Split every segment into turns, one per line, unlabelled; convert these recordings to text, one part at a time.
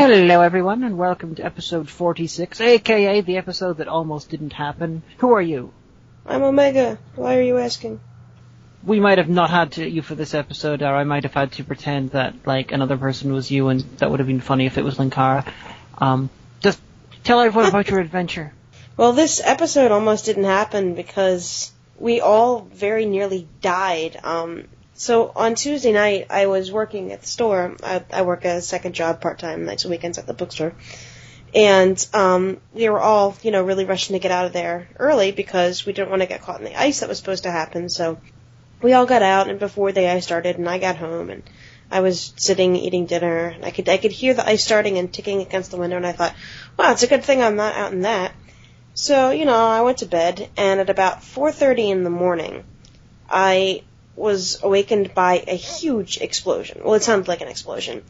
Hello everyone, and welcome to episode 46, aka the episode that almost didn't happen. Who are you?
I'm Omega. Why are you asking?
We might have not had you for this episode, or I might have had to pretend that, another person was you, and that would have been funny if it was Linkara. Just tell everyone about your adventure.
Well, this episode almost didn't happen because we all very nearly died. So on Tuesday night, I was working at the store. I work a second job part-time, nights and weekends at the bookstore. And we were all, really rushing to get out of there early because we didn't want to get caught in the ice that was supposed to happen. So we all got out, and before the ice started, and I got home, and I was sitting eating dinner, and I could hear the ice starting and ticking against the window, and I thought, wow, it's a good thing I'm not out in that. So, I went to bed, and at about 4:30 in the morning, I was awakened by a huge explosion. Well, it sounded like an explosion.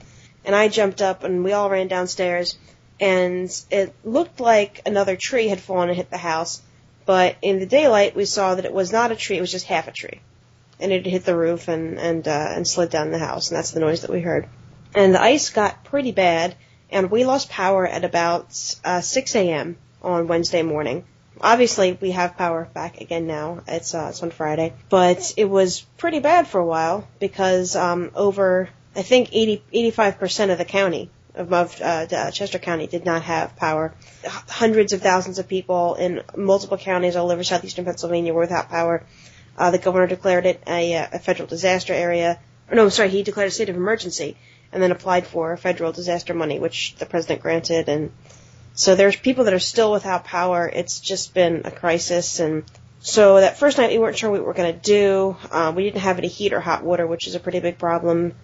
And I jumped up, and we all ran downstairs, and it looked like another tree had fallen and hit the house, but in the daylight, we saw that it was not a tree, it was just half a tree. And it hit the roof and slid down the house, and that's the noise that we heard. And the ice got pretty bad, and we lost power at about 6 a.m. on Wednesday morning. Obviously, we have power back again now. It's on Friday. But it was pretty bad for a while because over, I think, 85% of the county, of Chester County, did not have power. Hundreds of thousands of people in multiple counties all over southeastern Pennsylvania were without power. The governor declared it a federal disaster area. He declared a state of emergency and then applied for federal disaster money, which the president granted, and so there's people that are still without power. It's just been a crisis. And so that first night we weren't sure what we were going to do. We didn't have any heat or hot water, which is a pretty big problem.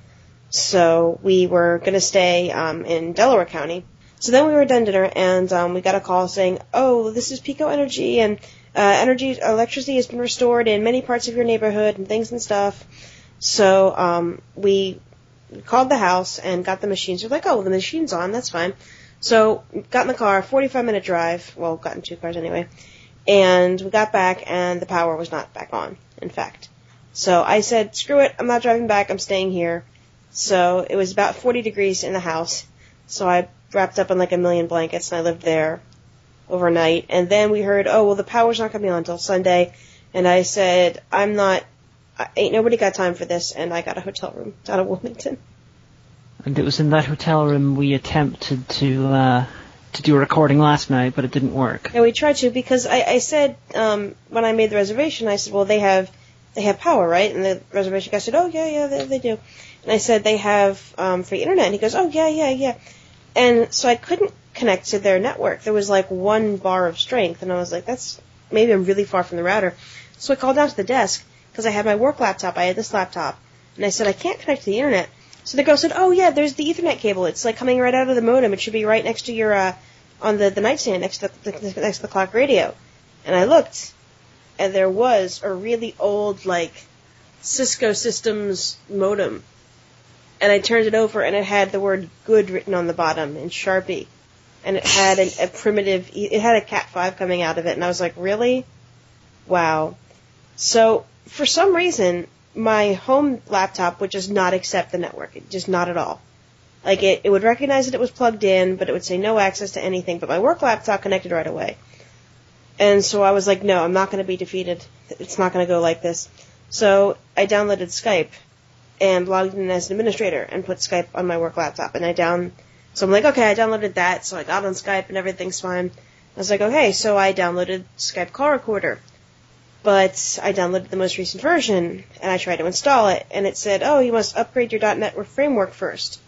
So we were going to stay in Delaware County. So then we were done dinner, and we got a call saying, oh, this is Pico Energy, and electricity has been restored in many parts of your neighborhood and things and stuff. So we called the house and got the machines. We're like, oh, well, the machine's on. That's fine. So, got in the car, 45-minute drive, well, got in two cars anyway, and we got back, and the power was not back on, in fact. So, I said, screw it, I'm not driving back, I'm staying here. So, it was about 40 degrees in the house, so I wrapped up in like a million blankets, and I lived there overnight, and then we heard, oh, well, the power's not going to be on until Sunday, and I said, ain't nobody got time for this, and I got a hotel room out of Wilmington.
And it was in that hotel room we attempted to do a recording last night, but it didn't work.
Yeah, we tried to, because I said, when I made the reservation, I said, well, they have power, right? And the reservation guy said, oh, yeah, they do. And I said, they have free internet. And he goes, oh, yeah. And so I couldn't connect to their network. There was like 1 bar of strength, and I was like, maybe I'm really far from the router. So I called down to the desk, because I had my work laptop, I had this laptop, and I said, I can't connect to the internet. So the girl said, oh, yeah, there's the Ethernet cable. It's, coming right out of the modem. It should be right next to your, on the nightstand next to the clock radio. And I looked, and there was a really old, Cisco Systems modem. And I turned it over, and it had the word good written on the bottom in Sharpie. And it had a primitive, it had a Cat5 coming out of it. And I was like, really? Wow. So, for some reason, my home laptop would just not accept the network. Just not at all. It would recognize that it was plugged in, but it would say no access to anything. But my work laptop connected right away. And so I was like, no, I'm not going to be defeated. It's not going to go like this. So I downloaded Skype and logged in as an administrator and put Skype on my work laptop. So I'm like, okay, I downloaded that. So I got on Skype and everything's fine. I was like, okay, so I downloaded Skype Call Recorder. But I downloaded the most recent version, and I tried to install it, and it said, oh, you must upgrade your .NET framework first.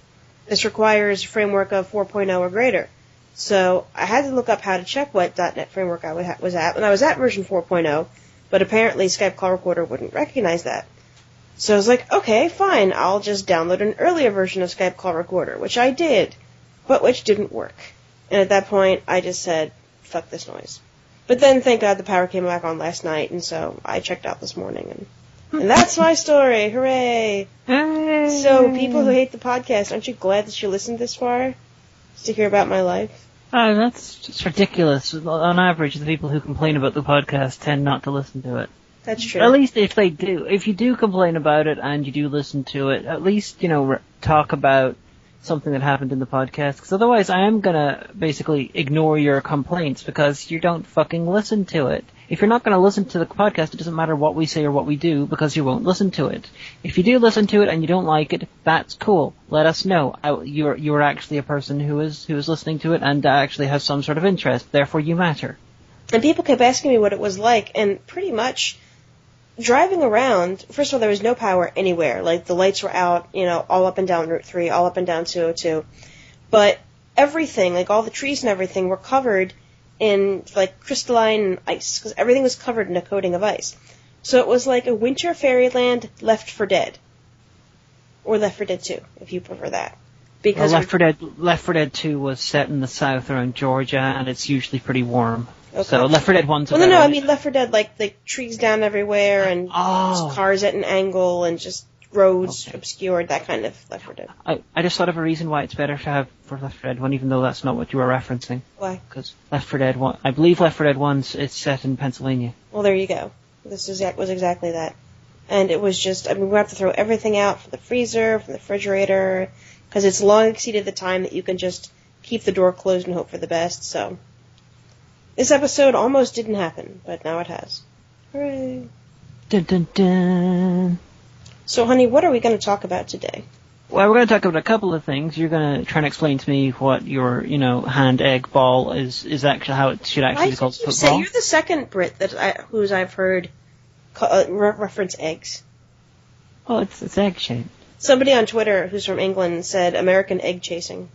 This requires a framework of 4.0 or greater. So I had to look up how to check what .NET framework I was at, and I was at version 4.0, but apparently Skype Call Recorder wouldn't recognize that. So I was like, okay, fine, I'll just download an earlier version of Skype Call Recorder, which I did, but which didn't work. And at that point, I just said, fuck this noise. But then, thank God, the power came back on last night, and so I checked out this morning. And that's my story. Hooray!
Hey.
So, people who hate the podcast, aren't you glad that you listened this far? Just to hear about my life?
Oh, that's just ridiculous. On average, the people who complain about the podcast tend not to listen to it.
That's true.
At least if they do. If you do complain about it and you do listen to it, at least, talk about something that happened in the podcast, because otherwise I am gonna basically ignore your complaints because you don't fucking listen to it. If you're not gonna listen to the podcast, it doesn't matter what we say or what we do because you won't listen to it. If you do listen to it and you don't like it, that's cool. Let us know. You're actually a person who is listening to it and actually has some sort of interest. Therefore, you matter.
And people kept asking me what it was like, and pretty much driving around, first of all, there was no power anywhere. Like, the lights were out, all up and down Route 3, all up and down 202. But everything, like all the trees and everything, were covered in, like, crystalline ice, because everything was covered in a coating of ice. So it was like a winter fairyland Left 4 Dead. Or Left 4 Dead 2, if you prefer that. Because
Left 4 Dead 2 was set in the south around Georgia, and it's usually pretty warm. Okay. So Left 4 Dead 1's
Well, no, I mean Left 4 Dead, like trees down everywhere, and cars at an angle, and just roads obscured, that kind of Left 4 Dead.
I just thought of a reason why it's better to have for Left 4 Dead 1, even though that's not what you were referencing.
Why?
Because Left 4 Dead 1, I believe Left 4 Dead 1's it's set in Pennsylvania.
Well, there you go. This was exactly that. And it was just, we have to throw everything out from the freezer, from the refrigerator, because it's long exceeded the time that you can just keep the door closed and hope for the best, so. This episode almost didn't happen, but now it has. Hooray.
Dun dun dun.
So, honey, what are we going to talk about today?
Well, we're going to talk about a couple of things. You're going to try and explain to me what your, hand, egg, ball is actually, how it should actually be called football.
You're the second Brit whose I've heard reference eggs.
Well, it's egg shaped.
Somebody on Twitter who's from England said American egg chasing.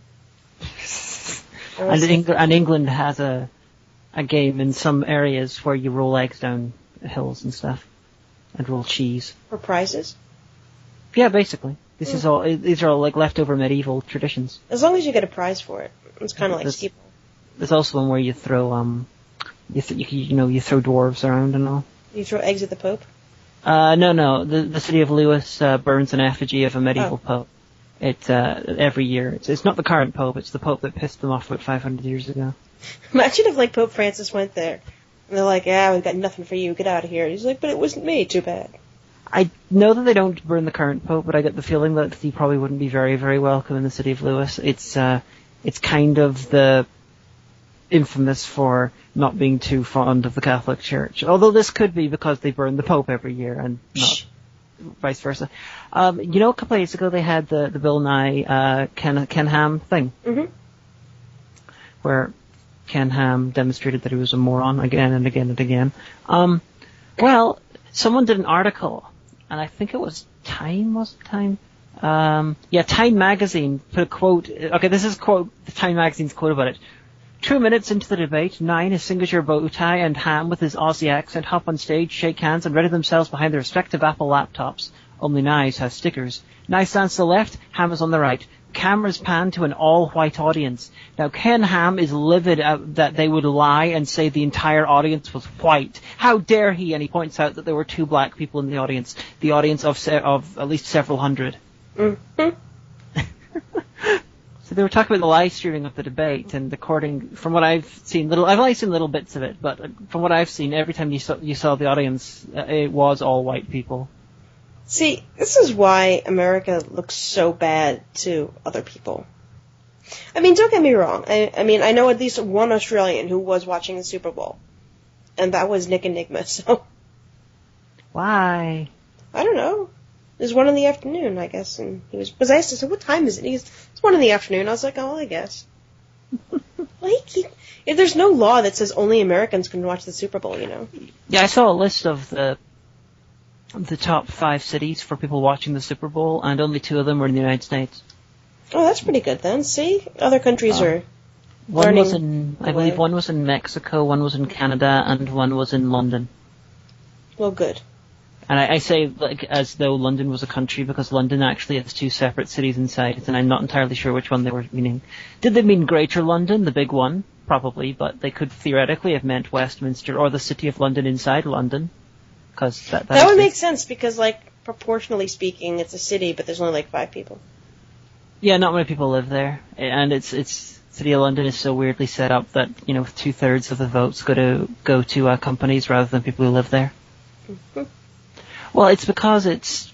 And England has a game in some areas where you roll eggs down hills and stuff, and roll cheese.
For prizes?
Yeah, basically. These are all like leftover medieval traditions.
As long as you get a prize for it. It's kind of like steeple.
There's also one where you throw, you throw dwarves around and all.
You throw eggs at the Pope?
No. The city of Lewis burns an effigy of a medieval Pope. It's every year. It's not the current Pope, it's the Pope that pissed them off about 500 years ago.
Imagine if, Pope Francis went there, and they're like, we've got nothing for you, get out of here. And he's like, but it wasn't me, too bad.
I know that they don't burn the current Pope, but I get the feeling that he probably wouldn't be very, very welcome in the city of Lewis. It's kind of the infamous for not being too fond of the Catholic Church. Although this could be because they burn the Pope every year, and not vice versa. A couple of years ago they had the Bill Nye Ken Ham thing. Mm-hmm. Where Ken Ham demonstrated that he was a moron again and again and again. Well, someone did an article, and I think it was Time, was it Time? Time Magazine put a quote. Okay, this is quote, the Time Magazine's quote about it. 2 minutes into the debate, Nye in his signature bow tie and Ham with his Aussie accent hop on stage, shake hands, and ready themselves behind their respective Apple laptops. Only Nye's has stickers. Nye stands to the left, Ham is on the right. Cameras pan to an all-white audience. Now, Ken Ham is livid that they would lie and say the entire audience was white. How dare he? And he points out that there were 2 black people in the audience of at least several hundred.
Mm-hmm.
So they were talking about the live streaming of the debate, and according, from what I've seen, I've only seen little bits of it, but from what I've seen, every time you saw the audience, it was all white people.
See, this is why America looks so bad to other people. I mean, don't get me wrong. I know at least one Australian who was watching the Super Bowl. And that was Nick Enigma, so.
Why?
I don't know. It was 1 in the afternoon, I guess, and because I asked him, what time is it? He goes, it's 1 in the afternoon. I was like, I guess. If there's no law that says only Americans can watch the Super Bowl,
Yeah, I saw a list of the top 5 cities for people watching the Super Bowl, and only 2 of them were in the United States.
Oh, that's pretty good then. See? Other countries are
one was I believe one was in Mexico, one was in Canada, and one was in London.
Well, good.
And I say as though London was a country, because London actually has 2 separate cities inside it, and I'm not entirely sure which one they were meaning. Did they mean Greater London, the big one? Probably, but they could theoretically have meant Westminster or the City of London inside London. Cause that
would make sense, because, proportionally speaking, it's a city, but there's only, 5 people.
Yeah, not many people live there. And it's City of London is so weirdly set up that, 2/3 of the votes go to companies rather than people who live there.
Mm-hmm.
Well, it's because it's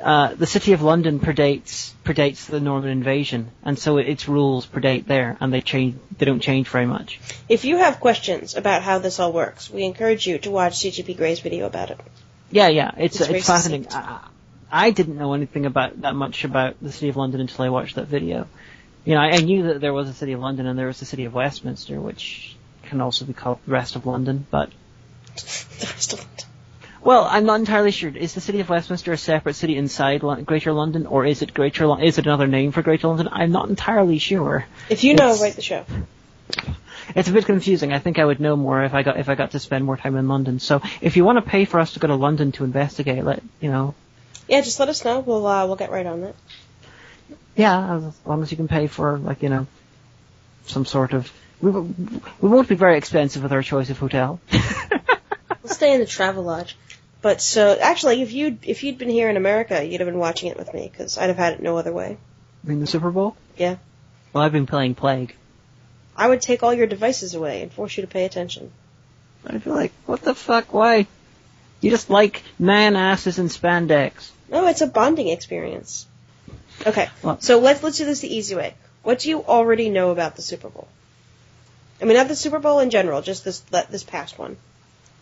the City of London predates the Norman invasion, and so its rules predate there, and they don't change very much.
If you have questions about how this all works, we encourage you to watch CGP Gray's video about it.
Yeah, it's fascinating. I didn't know anything that much about the City of London until I watched that video. I knew that there was a City of London and there was the City of Westminster, which can also be called the rest of London, but...
The rest of London.
Well, I'm not entirely sure. Is the City of Westminster a separate city inside Greater London, or is it is it another name for Greater London? I'm not entirely sure.
If you know, write the show.
It's a bit confusing. I think I would know more if I got to spend more time in London. So if you want to pay for us to go to London to investigate,
Yeah, just let us know. We'll get right on that.
Yeah, as long as you can pay for some sort of. We won't be very expensive with our choice of hotel.
We'll stay in the Travelodge. But so actually, if you'd been here in America, you'd have been watching it with me because I'd have had it no other way.
You mean the Super Bowl?
Yeah.
Well, I've been playing Plague.
I would take all your devices away and force you to pay attention.
I'd be like, what the fuck? Why? You just like man asses and spandex.
No, it's a bonding experience. Okay,
What?
So let's do this the easy way. What do you already know about the Super Bowl? I mean, not the Super Bowl in general, just this past one.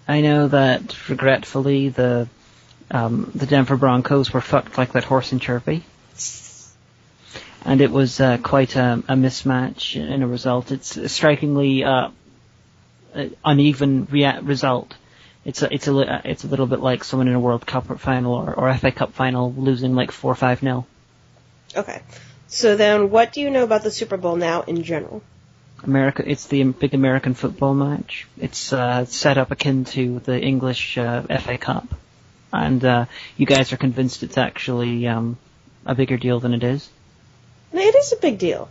I know that, regretfully, the Denver Broncos were fucked like that horse in Chirpy. And it was quite a mismatch in a result. It's a strikingly uneven result. It's a little bit like someone in a World Cup final or FA Cup final losing like 4-5-0.
Okay. So then, what do you know about the Super Bowl now in general?
It's the big American football match. It's set up akin to the English FA Cup. And you guys are convinced it's actually a bigger deal than it is?
It is a big deal.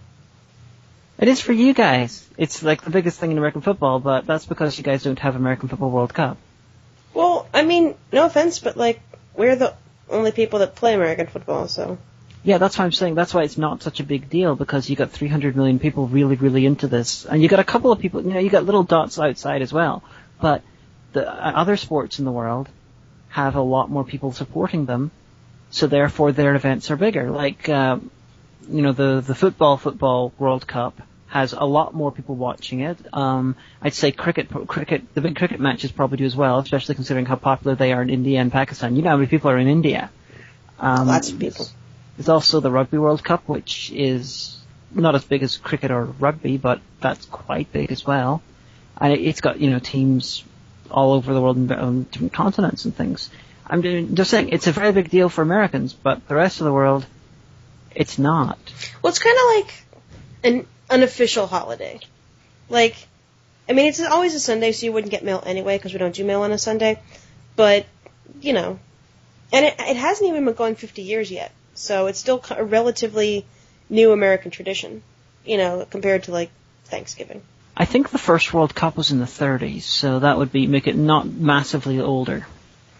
It is for you guys. It's like the biggest thing in American football, but that's because you guys don't have American Football World Cup.
Well, I mean, no offense, but we're the only people that play American football, so...
Yeah, that's why I'm saying that's why it's not such a big deal, because you got 300 million people really, really into this. And you got a couple of people, you got little dots outside as well. But the other sports in the world have a lot more people supporting them, so therefore their events are bigger. Like, the Football World Cup has a lot more people watching it. I'd say cricket, the big cricket matches probably do as well, especially considering how popular they are in India and Pakistan. You know how many people are in India.
Lots of people.
There's also the Rugby World Cup, which is not as big as cricket or rugby, but that's quite big as well. And it's got, teams all over the world on different continents and things. I'm just saying, it's a very big deal for Americans, but the rest of the world, it's not.
Well, it's kind of like an unofficial holiday. It's always a Sunday, so you wouldn't get mail anyway, because we don't do mail on a Sunday. But, and it hasn't even been going 50 years yet. So it's still a relatively new American tradition, compared to, Thanksgiving.
I think the first World Cup was in the 30s, so that would make it not massively older.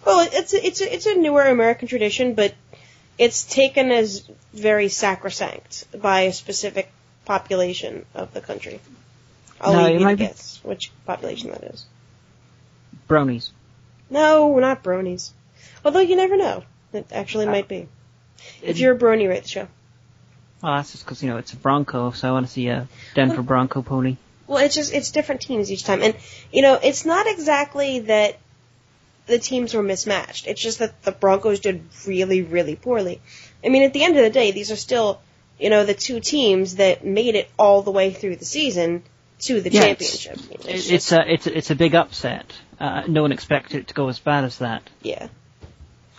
Well, it's a newer American tradition, but it's taken as very sacrosanct by a specific population of the country. I'll leave you to guess which population that is.
Bronies.
No, we're not bronies. Although you never know. It actually might be. If you're a brony, rate the show.
Well, that's just because, it's a Bronco, so I want to see a Denver Bronco pony. Well,
it's different teams each time. And, it's not exactly that the teams were mismatched. It's just that the Broncos did really, really poorly. I mean, at the end of the day, these are still, the two teams that made it all the way through the season to the championship.
It's a big upset. No one expected it to go as bad as that.
Yeah.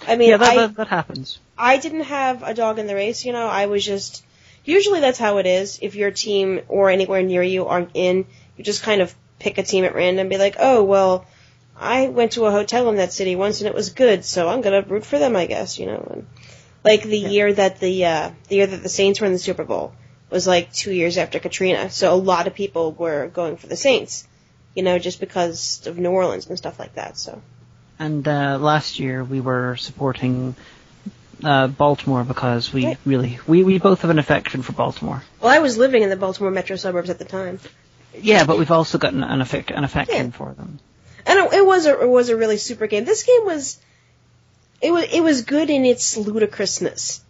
I mean,
that happens.
I didn't have a dog in the race, I was just... Usually that's how it is. If your team or anywhere near you aren't in, you just kind of pick a team at random and be like, oh, well, I went to a hotel in that city once and it was good, so I'm going to root for them, I guess, And the year that the Saints were in the Super Bowl was 2 years after Katrina, so a lot of people were going for the Saints, just because of New Orleans and stuff like that, so...
And last year we were supporting Baltimore because we both have an affection for Baltimore.
Well, I was living in the Baltimore metro suburbs at the time.
Yeah, but we've also got an affection for them.
And it was a really super game. This game was... it was good in its ludicrousness.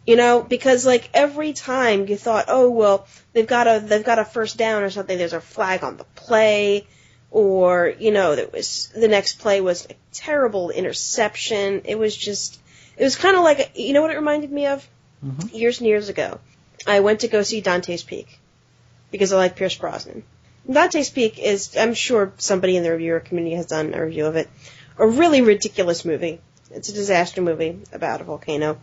You know, because like every time you thought, oh well, they've got a first down or something, there's a flag on the play, or you know, the next play was a terrible interception. It was kind of like, you know what it reminded me of? Mm-hmm. Years and years ago, I went to go see Dante's Peak because I like Pierce Brosnan. Dante's Peak is, I'm sure somebody in the reviewer community has done a review of it, a really ridiculous movie. It's a disaster movie about a volcano.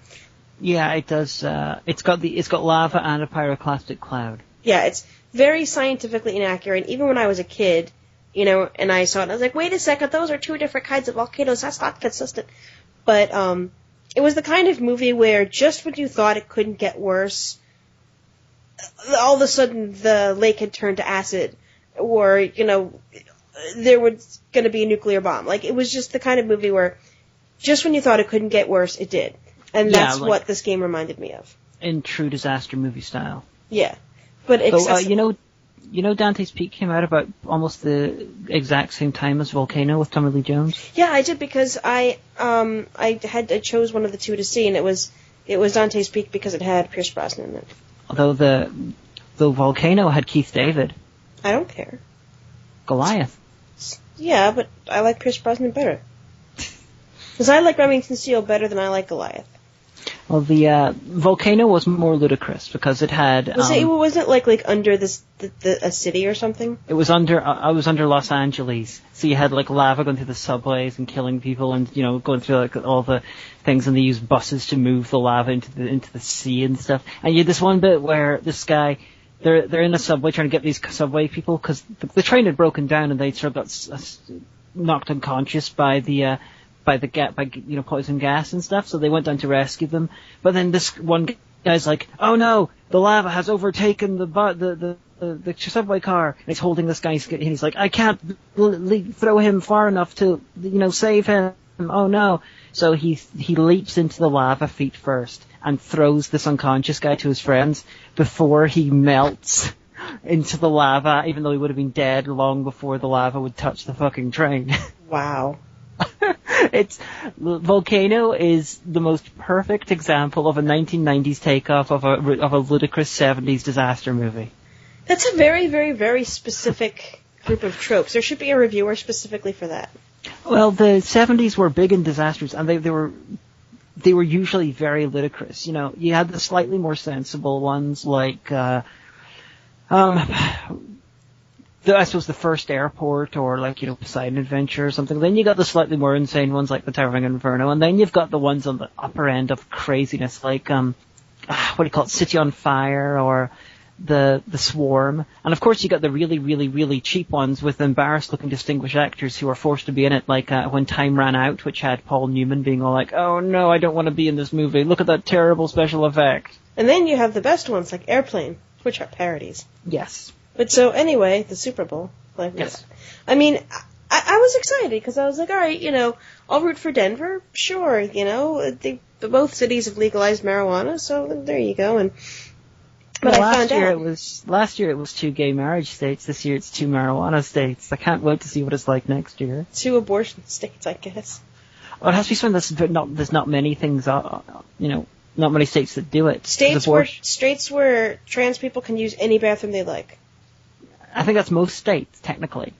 Yeah, it does. It's got lava and a pyroclastic cloud.
Yeah, it's very scientifically inaccurate. Even when I was a kid, you know, and I saw it, I was like, wait a second, those are two different kinds of volcanoes. That's not consistent. But it was the kind of movie where just when you thought it couldn't get worse, all of a sudden the lake had turned to acid, or you know, there was going to be a nuclear bomb. Like, it was just the kind of movie where just when you thought it couldn't get worse, it did. And that's what this game reminded me of.
In true disaster movie style.
Yeah. But
you know Dante's Peak came out about almost the exact same time as Volcano with Tommy Lee Jones?
Yeah, I did, because I chose one of the two to see, and it was Dante's Peak because it had Pierce Brosnan in it.
Although the Volcano had Keith David.
I don't care.
Goliath.
Yeah, but I like Pierce Brosnan better. Because I like Remington Steele better than I like Goliath.
Well, the Volcano was more ludicrous because it had.
Wasn't it like under a city or something?
It was under. I was under Los Angeles, so you had like lava going through the subways and killing people, and you know, going through like all the things, and they used buses to move the lava into the sea and stuff. And you had this one bit where this guy, they're in a subway trying to get these subway people because the train had broken down and they sort of got knocked unconscious by poison gas and stuff, so they went down to rescue them. But then this one guy's like, "Oh no, the lava has overtaken the subway car." And he's holding this guy, and he's like, "I can't throw him far enough to, save him. Oh no!" So he leaps into the lava feet first and throws this unconscious guy to his friends before he melts into the lava, even though he would have been dead long before the lava would touch the fucking train.
Wow.
Volcano is the most perfect example of a 1990s takeoff of a ludicrous 70s disaster movie.
That's a very, very, very specific group of tropes. There should be a reviewer specifically for that.
Well, the 70s were big in disasters, and they were usually very ludicrous. You know, you had the slightly more sensible ones like I suppose the first airport, or like, Poseidon Adventure or something. Then you got the slightly more insane ones like the Towering Inferno, and then you've got the ones on the upper end of craziness like, what do you call it, City on Fire, or the Swarm. And of course you got the really, really, really cheap ones with embarrassed looking distinguished actors who are forced to be in it, like When Time Ran Out, which had Paul Newman being all like, "Oh no, I don't want to be in this movie. Look at that terrible special effect." And
then you have the best ones like Airplane, which are parodies.
Yes.
But so anyway, the Super Bowl.
Yes.
I mean, I was excited because I was like, all right, I'll root for Denver. Sure, both cities have legalized marijuana, so there you go. But I found out
last year it was 2 gay marriage states. This year it's 2 marijuana states. I can't wait to see what it's like next year.
2 abortion states, I guess.
Well, it has to be something there's not many things, not many states that do it.
States where trans people can use any bathroom they like.
I think that's most states, technically.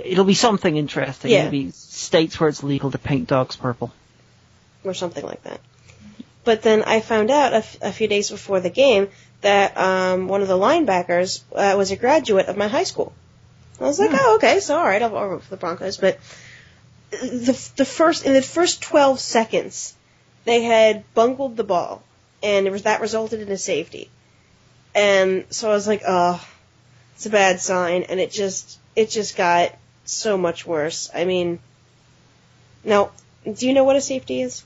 It'll be something interesting.
Yeah.
It'll be states where it's legal to paint dogs purple.
Or something like that. But then I found out a few days before the game that one of the linebackers was a graduate of my high school. I was like, oh, okay, so all right, I'll root for the Broncos. But in the first 12 seconds, they had bungled the ball, and that resulted in a safety. And so I was like, oh, it's a bad sign, and it just got so much worse. I mean, now, do you know what a safety is?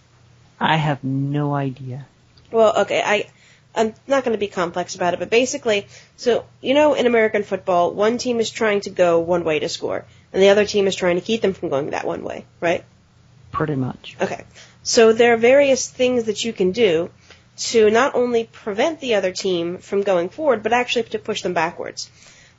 I have no idea.
Well, okay, I'm not going to be complex about it, but basically, so, in American football, one team is trying to go one way to score, and the other team is trying to keep them from going that one way, right?
Pretty much.
Okay. So there are various things that you can do to not only prevent the other team from going forward, but actually to push them backwards.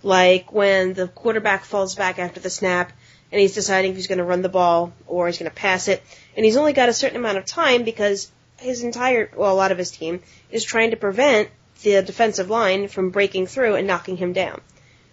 Like when the quarterback falls back after the snap and he's deciding if he's going to run the ball or he's going to pass it, and he's only got a certain amount of time because a lot of his team is trying to prevent the defensive line from breaking through and knocking him down.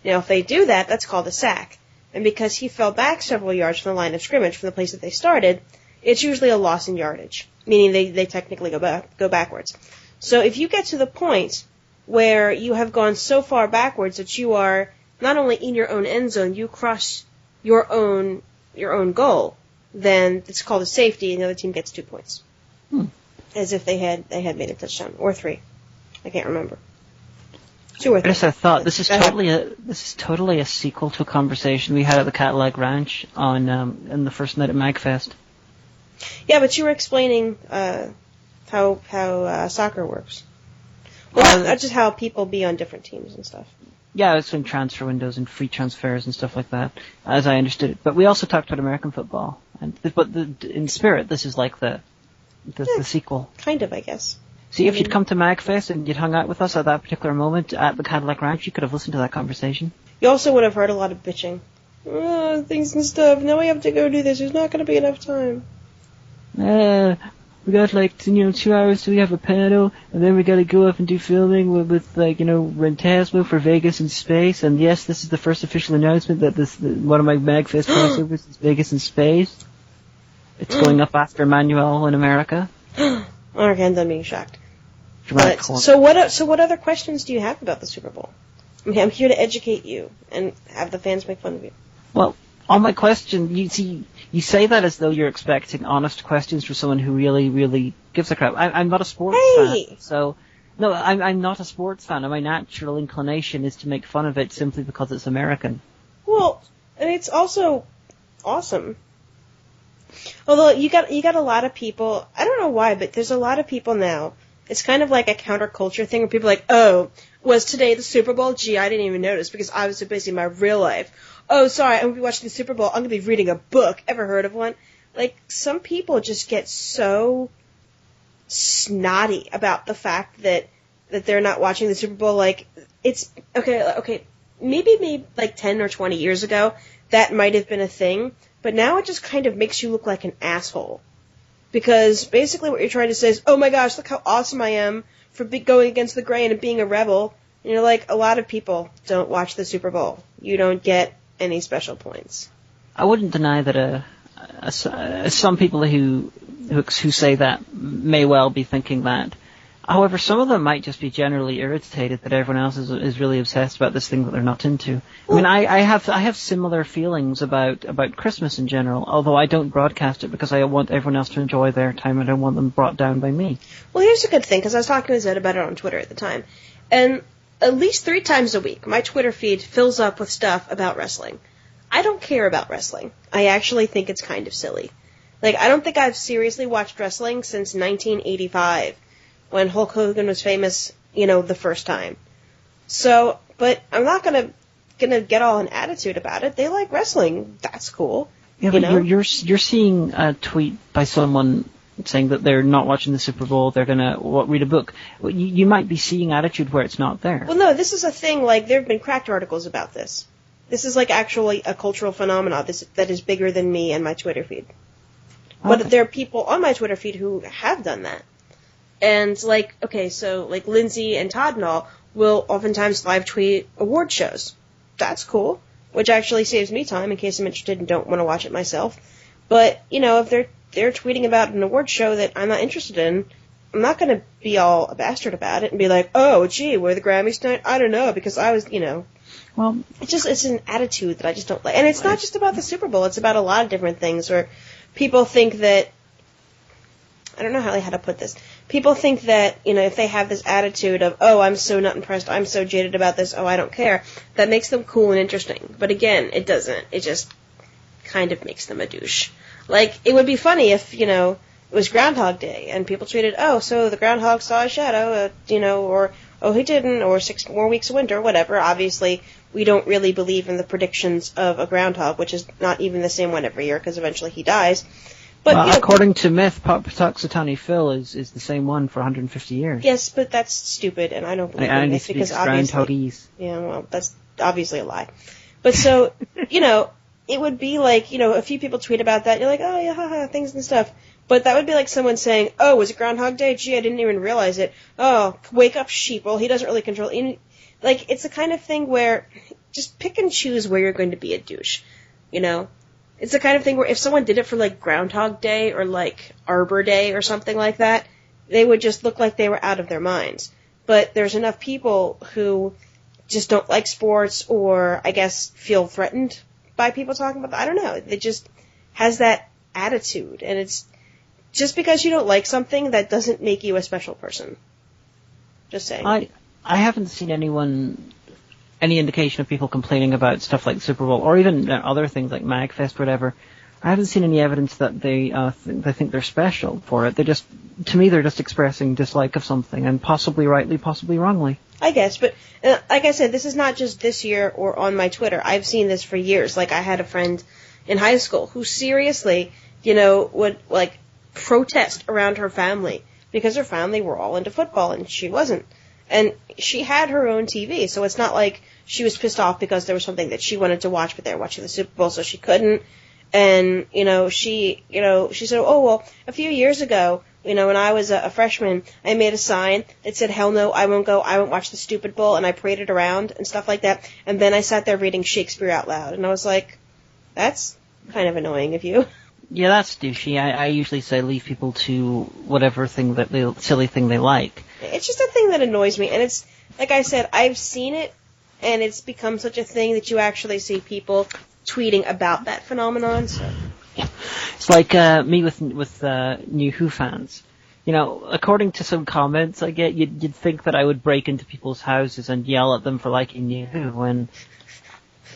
Now, if they do that, that's called a sack. And because he fell back several yards from the line of scrimmage from the place that they started, it's usually a loss in yardage, meaning they technically go backwards. So if you get to the point where you have gone so far backwards that you are not only in your own end zone, you cross your own goal, then it's called a safety, and the other team gets 2 points. As if they had made a touchdown, or 3. I can't remember. 2 or 3.
I guess I thought this is totally a sequel to a conversation we had at the Cadillac Ranch on in the first night at MagFest.
Yeah, but you were explaining how soccer works. Well, not just how people be on different teams and stuff.
Yeah, it's in transfer windows and free transfers and stuff like that, as I understood it. But we also talked about American football, but in spirit, this is like the sequel. Kind
of, I guess.
See, if you'd come to MagFest and you'd hung out with us at that particular moment at the Cadillac Ranch, you could have listened to that conversation.
You also would have heard a lot of bitching. Things and stuff. Now we have to go do this. There's not going to be enough time.
We got 2 hours till we have a panel, and then we got to go up and do filming with Rentasmo for Vegas in space. And yes, this is the first official announcement that one of my MagFest crossovers is Vegas in space. It's going up after Emmanuel in America.
Okay, I'm being shocked. So what other questions do you have about the Super Bowl? I mean, I'm here to educate you and have the fans make fun of you.
Well, on my question, you say that as though you're expecting honest questions from someone who really, really gives a crap. I'm not a sports fan, so no, I'm not a sports fan, and my natural inclination is to make fun of it simply because it's American.
Well, and it's also awesome. Although you got a lot of people, I don't know why, but there's a lot of people now. It's kind of like a counterculture thing where people are like, oh, was today the Super Bowl? Gee, I didn't even notice because I was so busy in my real life. Oh, sorry, I'm going to be watching the Super Bowl. I'm going to be reading a book. Ever heard of one? Like, some people just get so snotty about the fact that they're not watching the Super Bowl. Like, it's, okay, maybe like 10 or 20 years ago, that might have been a thing, but now it just kind of makes you look like an asshole. Because basically what you're trying to say is, oh my gosh, look how awesome I am for going against the grain and being a rebel. And you're like, a lot of people don't watch the Super Bowl. You don't get any special points.
I wouldn't deny that some people who say that may well be thinking that. However, some of them might just be generally irritated that everyone else is really obsessed about this thing that they're not into. Well, I mean, I have similar feelings about Christmas in general, although I don't broadcast it because I want everyone else to enjoy their time and I don't want them brought down by me.
Well, here's a good thing, because I was talking to Zed about it on Twitter at the time, and at least 3 times a week, my Twitter feed fills up with stuff about wrestling. I don't care about wrestling. I actually think it's kind of silly. Like, I don't think I've seriously watched wrestling since 1985, when Hulk Hogan was famous, the first time. So, but I'm not gonna get all an attitude about it. They like wrestling. That's cool.
Yeah, but you're seeing a tweet by someone saying that they're not watching the Super Bowl, they're going to read a book. You might be seeing attitude where it's not there.
Well, no, this is a thing, like, there have been cracked articles about this. This is, like, actually a cultural phenomenon that is bigger than me and my Twitter feed. Okay. But there are people on my Twitter feed who have done that. And, like, Lindsay and Todd and all will oftentimes live tweet award shows. That's cool, which actually saves me time in case I'm interested and don't want to watch it myself. But, if they're tweeting about an award show that I'm not interested in, I'm not going to be all a bastard about it and be like, oh, gee, were the Grammys tonight? I don't know, because I was, Well, it's an attitude that I just don't like. And it's not just about the Super Bowl. It's about a lot of different things where people think that, I don't know how to put this. People think that, if they have this attitude of, oh, I'm so not impressed, I'm so jaded about this, oh, I don't care, that makes them cool and interesting. But again, it doesn't. It just kind of makes them a douche. Like, it would be funny if, it was Groundhog Day, and people tweeted, oh, so the groundhog saw a shadow, or, oh, he didn't, or 6 more weeks of winter, whatever. Obviously, we don't really believe in the predictions of a groundhog, which is not even the same one every year, because eventually he dies. But
according to myth, Patuxatani Phil is the same one for 150 years.
Yes, but that's stupid, and I don't believe in this, because obviously... Yeah, well, that's obviously a lie. But so, it would be like, a few people tweet about that, you're like, oh yeah, haha, things and stuff. But that would be like someone saying, oh, was it Groundhog Day? Gee, I didn't even realize it. Oh, wake up, sheep. Well, he doesn't really control it. Like, it's the kind of thing where just pick and choose where you're going to be a douche, It's the kind of thing where if someone did it for, like, Groundhog Day or, like, Arbor Day or something like that, they would just look like they were out of their minds. But there's enough people who just don't like sports or, I guess, feel threatened by people talking about that. I don't know. It just has that attitude. And it's just because you don't like something, that doesn't make you a special person. Just saying.
I haven't seen any indication of people complaining about stuff like Super Bowl or even other things like MagFest or whatever. I haven't seen any evidence that they think they're special for it. To me, they're just expressing dislike of something, and possibly rightly, possibly wrongly.
I guess, but like I said, this is not just this year or on my Twitter. I've seen this for years. Like, I had a friend in high school who seriously, would, like, protest around her family because her family were all into football and she wasn't. And she had her own TV, so it's not like she was pissed off because there was something that she wanted to watch, but they were watching the Super Bowl, so she couldn't. And, she said, oh, well, a few years ago, when I was a freshman, I made a sign that said, hell no, I won't go, I won't watch the stupid bowl, and I paraded around and stuff like that. And then I sat there reading Shakespeare out loud, and I was like, that's kind of annoying of you.
Yeah, that's douchey. I usually say leave people to whatever silly thing they like.
It's just a thing that annoys me, and it's, like I said, I've seen it, and it's become such a thing that you actually see people tweeting about that phenomenon. So.
It's like me with New Who fans. According to some comments I get, you'd think that I would break into people's houses and yell at them for liking New Who when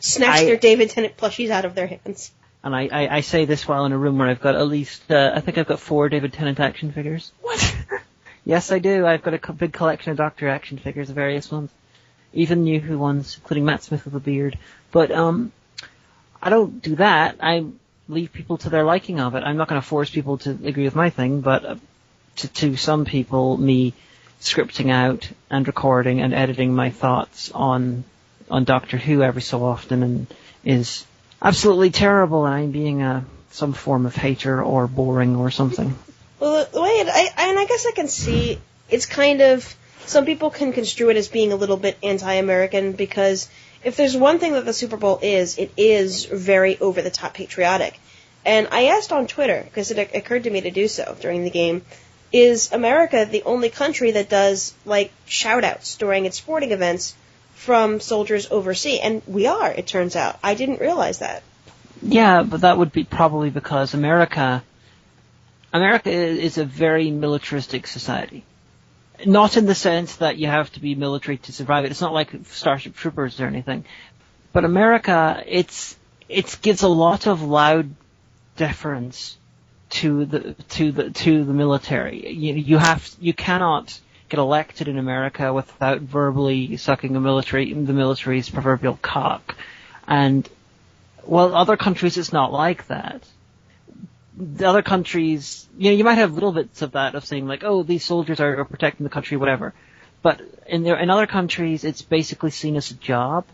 snatch their David Tennant plushies out of their hands.
And I say this while in a room where I've got at least, I think I've got 4 David Tennant action figures.
What?
Yes, I do. I've got a big collection of Doctor action figures, various ones. Even New Who ones, including Matt Smith with a beard. But, I don't do that. I leave people to their liking of it. I'm not going to force people to agree with my thing, but to some people, me scripting out and recording and editing my thoughts on Doctor Who every so often is absolutely terrible, and I'm being some form of hater or boring or something.
Well, the way I guess I can see it's kind of, some people can construe it as being a little bit anti-American, because if there's one thing that the Super Bowl is, it is very over-the-top patriotic. And I asked on Twitter, because it occurred to me to do so during the game, is America the only country that does, like, shout-outs during its sporting events from soldiers overseas? And we are, it turns out. I didn't realize that.
Yeah, but that would be probably because America is a very militaristic society. Not in the sense that you have to be military to survive it. It's not like Starship Troopers or anything. But America, it gives a lot of loud deference to the military. You cannot get elected in America without verbally sucking the military's proverbial cock. And well, other countries it's not like that. The other countries, you might have little bits of that, of saying like, oh, these soldiers are protecting the country, whatever. But in other countries, it's basically seen as a job,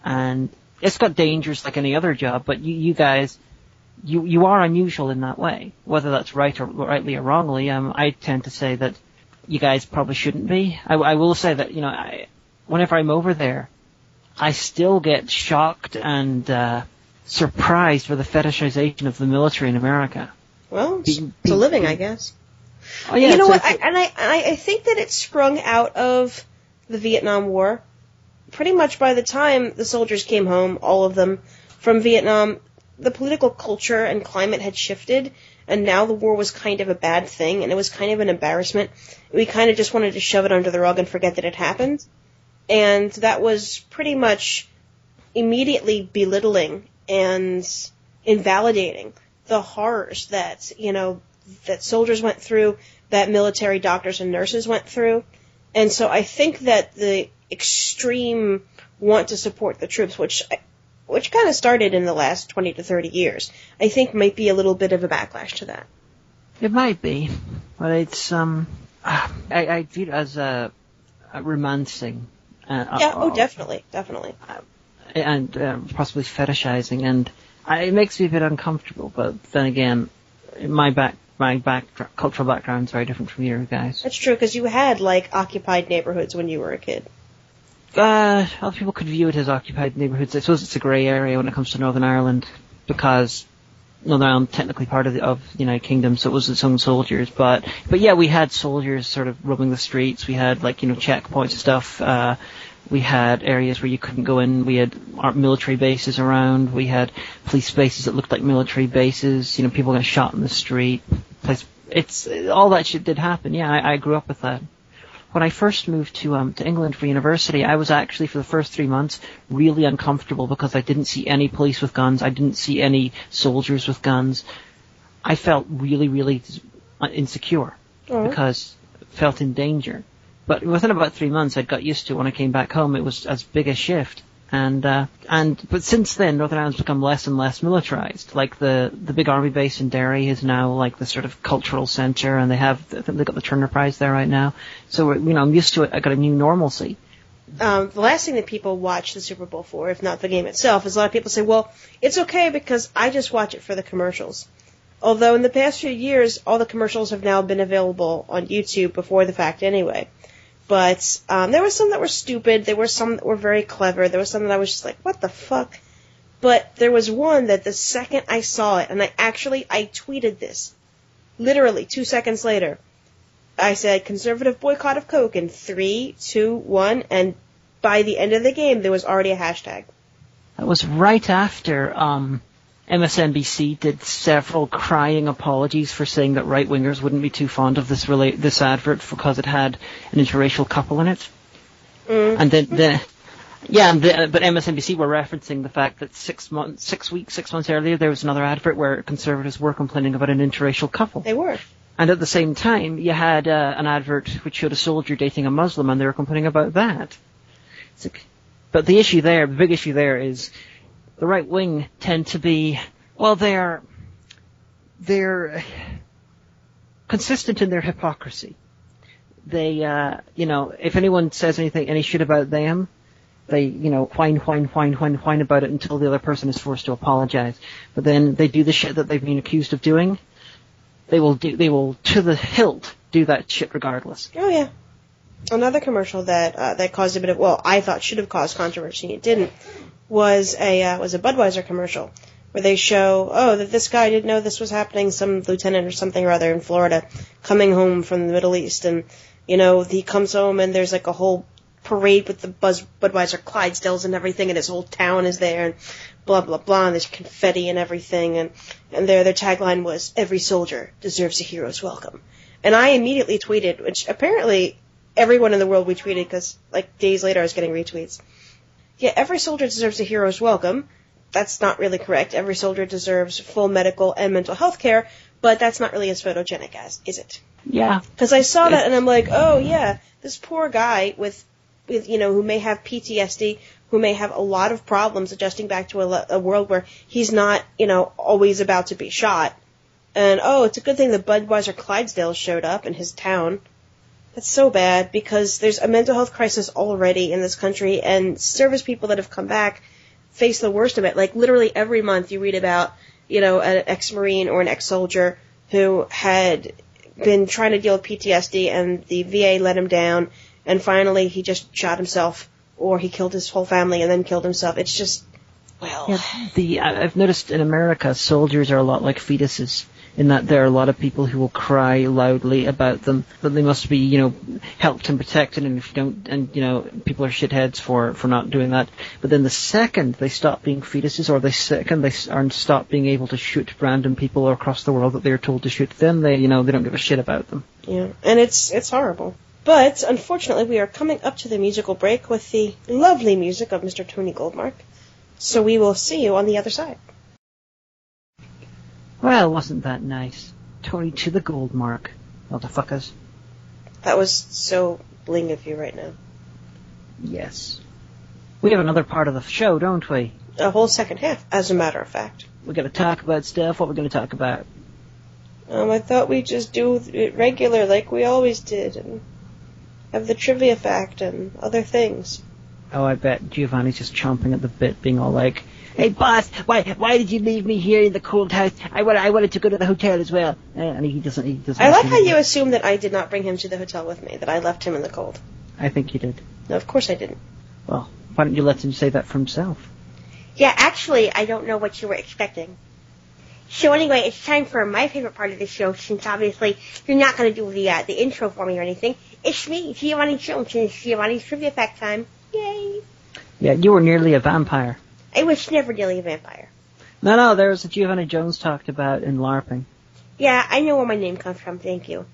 and it's got dangers like any other job. But you guys, you are unusual in that way. Whether that's rightly or wrongly, I tend to say that you guys probably shouldn't be. I will say that whenever I'm over there, I still get shocked and surprised for the fetishization of the military in America.
Well, it's a living, I guess.
Oh, yeah,
you know what? I think that it sprung out of the Vietnam War. Pretty much by the time the soldiers came home, all of them, from Vietnam, the political culture and climate had shifted, and now the war was kind of a bad thing, and it was kind of an embarrassment. We kind of just wanted to shove it under the rug and forget that it happened. And that was pretty much immediately belittling and invalidating the horrors that, that soldiers went through, that military doctors and nurses went through. And so I think that the extreme want to support the troops, which kind of started in the last 20 to 30 years, I think might be a little bit of a backlash to that.
It might be, but it's, I view it as a romancing.
Definitely.
And possibly fetishizing, and It makes me a bit uncomfortable, but then again, my cultural background is very different from your guys.
That's true, because you had, like, occupied neighborhoods when you were a kid.
Other people could view it as occupied neighborhoods. I suppose it's a grey area when it comes to Northern Ireland, because Northern Ireland technically part of the United Kingdom, so it was its own soldiers. But yeah, we had soldiers sort of roaming the streets. We had checkpoints and stuff. We had areas where you couldn't go in. We had our military bases around. We had police bases that looked like military bases. People got shot in the street. It's all that shit did happen. Yeah, I grew up with that. When I first moved to England for university, I was actually, for the first 3 months, really uncomfortable because I didn't see any police with guns. I didn't see any soldiers with guns. I felt really, really insecure because I felt in danger. But within about 3 months, I'd got used to it. When I came back home, it was as big a shift. But since then, Northern Ireland's become less and less militarized. Like the big army base in Derry is now like the sort of cultural center, and I think they've got the Turner Prize there right now. So I'm used to it. I got a new normalcy.
The last thing that people watch the Super Bowl for, if not the game itself, is a lot of people say, well, it's okay because I just watch it for the commercials. Although in the past few years, all the commercials have now been available on YouTube before the fact anyway. But there were some that were stupid. There were some that were very clever. There was some that I was just like, what the fuck? But there was one that the second I saw it, and I tweeted this, literally 2 seconds later. I said, conservative boycott of Coke in 3, 2, 1, and by the end of the game, there was already a hashtag.
That was right after MSNBC did several crying apologies for saying that right-wingers wouldn't be too fond of this advert because it had an interracial couple in it. And but MSNBC were referencing the fact that 6 months earlier, there was another advert where conservatives were complaining about an interracial couple.
They were.
And at the same time, you had an advert which showed a soldier dating a Muslim, and they were complaining about that. But the big issue there is the right wing tend to be, well, they're consistent in their hypocrisy. They, if anyone says any shit about them, they, whine about it until the other person is forced to apologize. But then they do the shit that they've been accused of doing. They will to the hilt do that shit regardless.
Oh yeah. Another commercial that caused a bit of, I thought should have caused controversy. It didn't. Was a Budweiser commercial where they show, that this guy didn't know this was happening, some lieutenant or something or other in Florida coming home from the Middle East, and he comes home and there's like a whole parade with the Budweiser Clydesdales and everything, and his whole town is there, and blah blah blah, and there's confetti and everything, and their tagline was, every soldier deserves a hero's welcome. And I immediately tweeted, which apparently everyone in the world retweeted because like days later I was getting retweets. Yeah, every soldier deserves a hero's welcome. That's not really correct. Every soldier deserves full medical and mental health care, but that's not really as photogenic as, is it?
Yeah.
Because I saw that and I'm like, oh yeah, this poor guy with who may have PTSD, who may have a lot of problems adjusting back to a world where he's not, always about to be shot. And it's a good thing the Budweiser Clydesdales showed up in his town. That's so bad, because there's a mental health crisis already in this country, and service people that have come back face the worst of it. Like, literally every month you read about, an ex-Marine or an ex-soldier who had been trying to deal with PTSD, and the VA let him down, and finally he just shot himself, or he killed his whole family and then killed himself. It's just,
I've noticed in America, soldiers are a lot like fetuses, in that there are a lot of people who will cry loudly about them, that they must be, helped and protected, and if you don't, and, people are shitheads for not doing that. But then the second they stop being fetuses, or the second they stop being able to shoot random people across the world that they're told to shoot, then they don't give a shit about them.
Yeah, and it's horrible. But, unfortunately, we are coming up to the musical break with the lovely music of Mr. Tony Goldmark. So we will see you on the other side.
Well, wasn't that nice? Tony to the Goldmark, motherfuckers.
That was so bling of you right now.
Yes. We have another part of the show, don't we?
A whole second half, as a matter of fact.
We're going to talk about stuff. What we're going to talk about?
I thought we'd just do it regular like we always did, and have the trivia fact and other things.
Oh, I bet Giovanni's just chomping at the bit, being all like, Hey, boss, why did you leave me here in the cold house? I wanted to go to the hotel as well. And he doesn't.
I like how you assume that I did not bring him to the hotel with me, that I left him in the cold.
I think you did.
No, of course I didn't.
Well, why don't you let him say that for himself?
Yeah, actually, I don't know what you were expecting. So anyway, it's time for my favorite part of the show, since obviously you're not going to do the intro for me or anything. It's me, Giovanni Jones, and it's Giovanni's Trivia Fact time. Yay!
Yeah, you were nearly a vampire.
I was never nearly a vampire.
No, there was a Giovanni Jones talked about in LARPing.
Yeah, I know where my name comes from, thank you.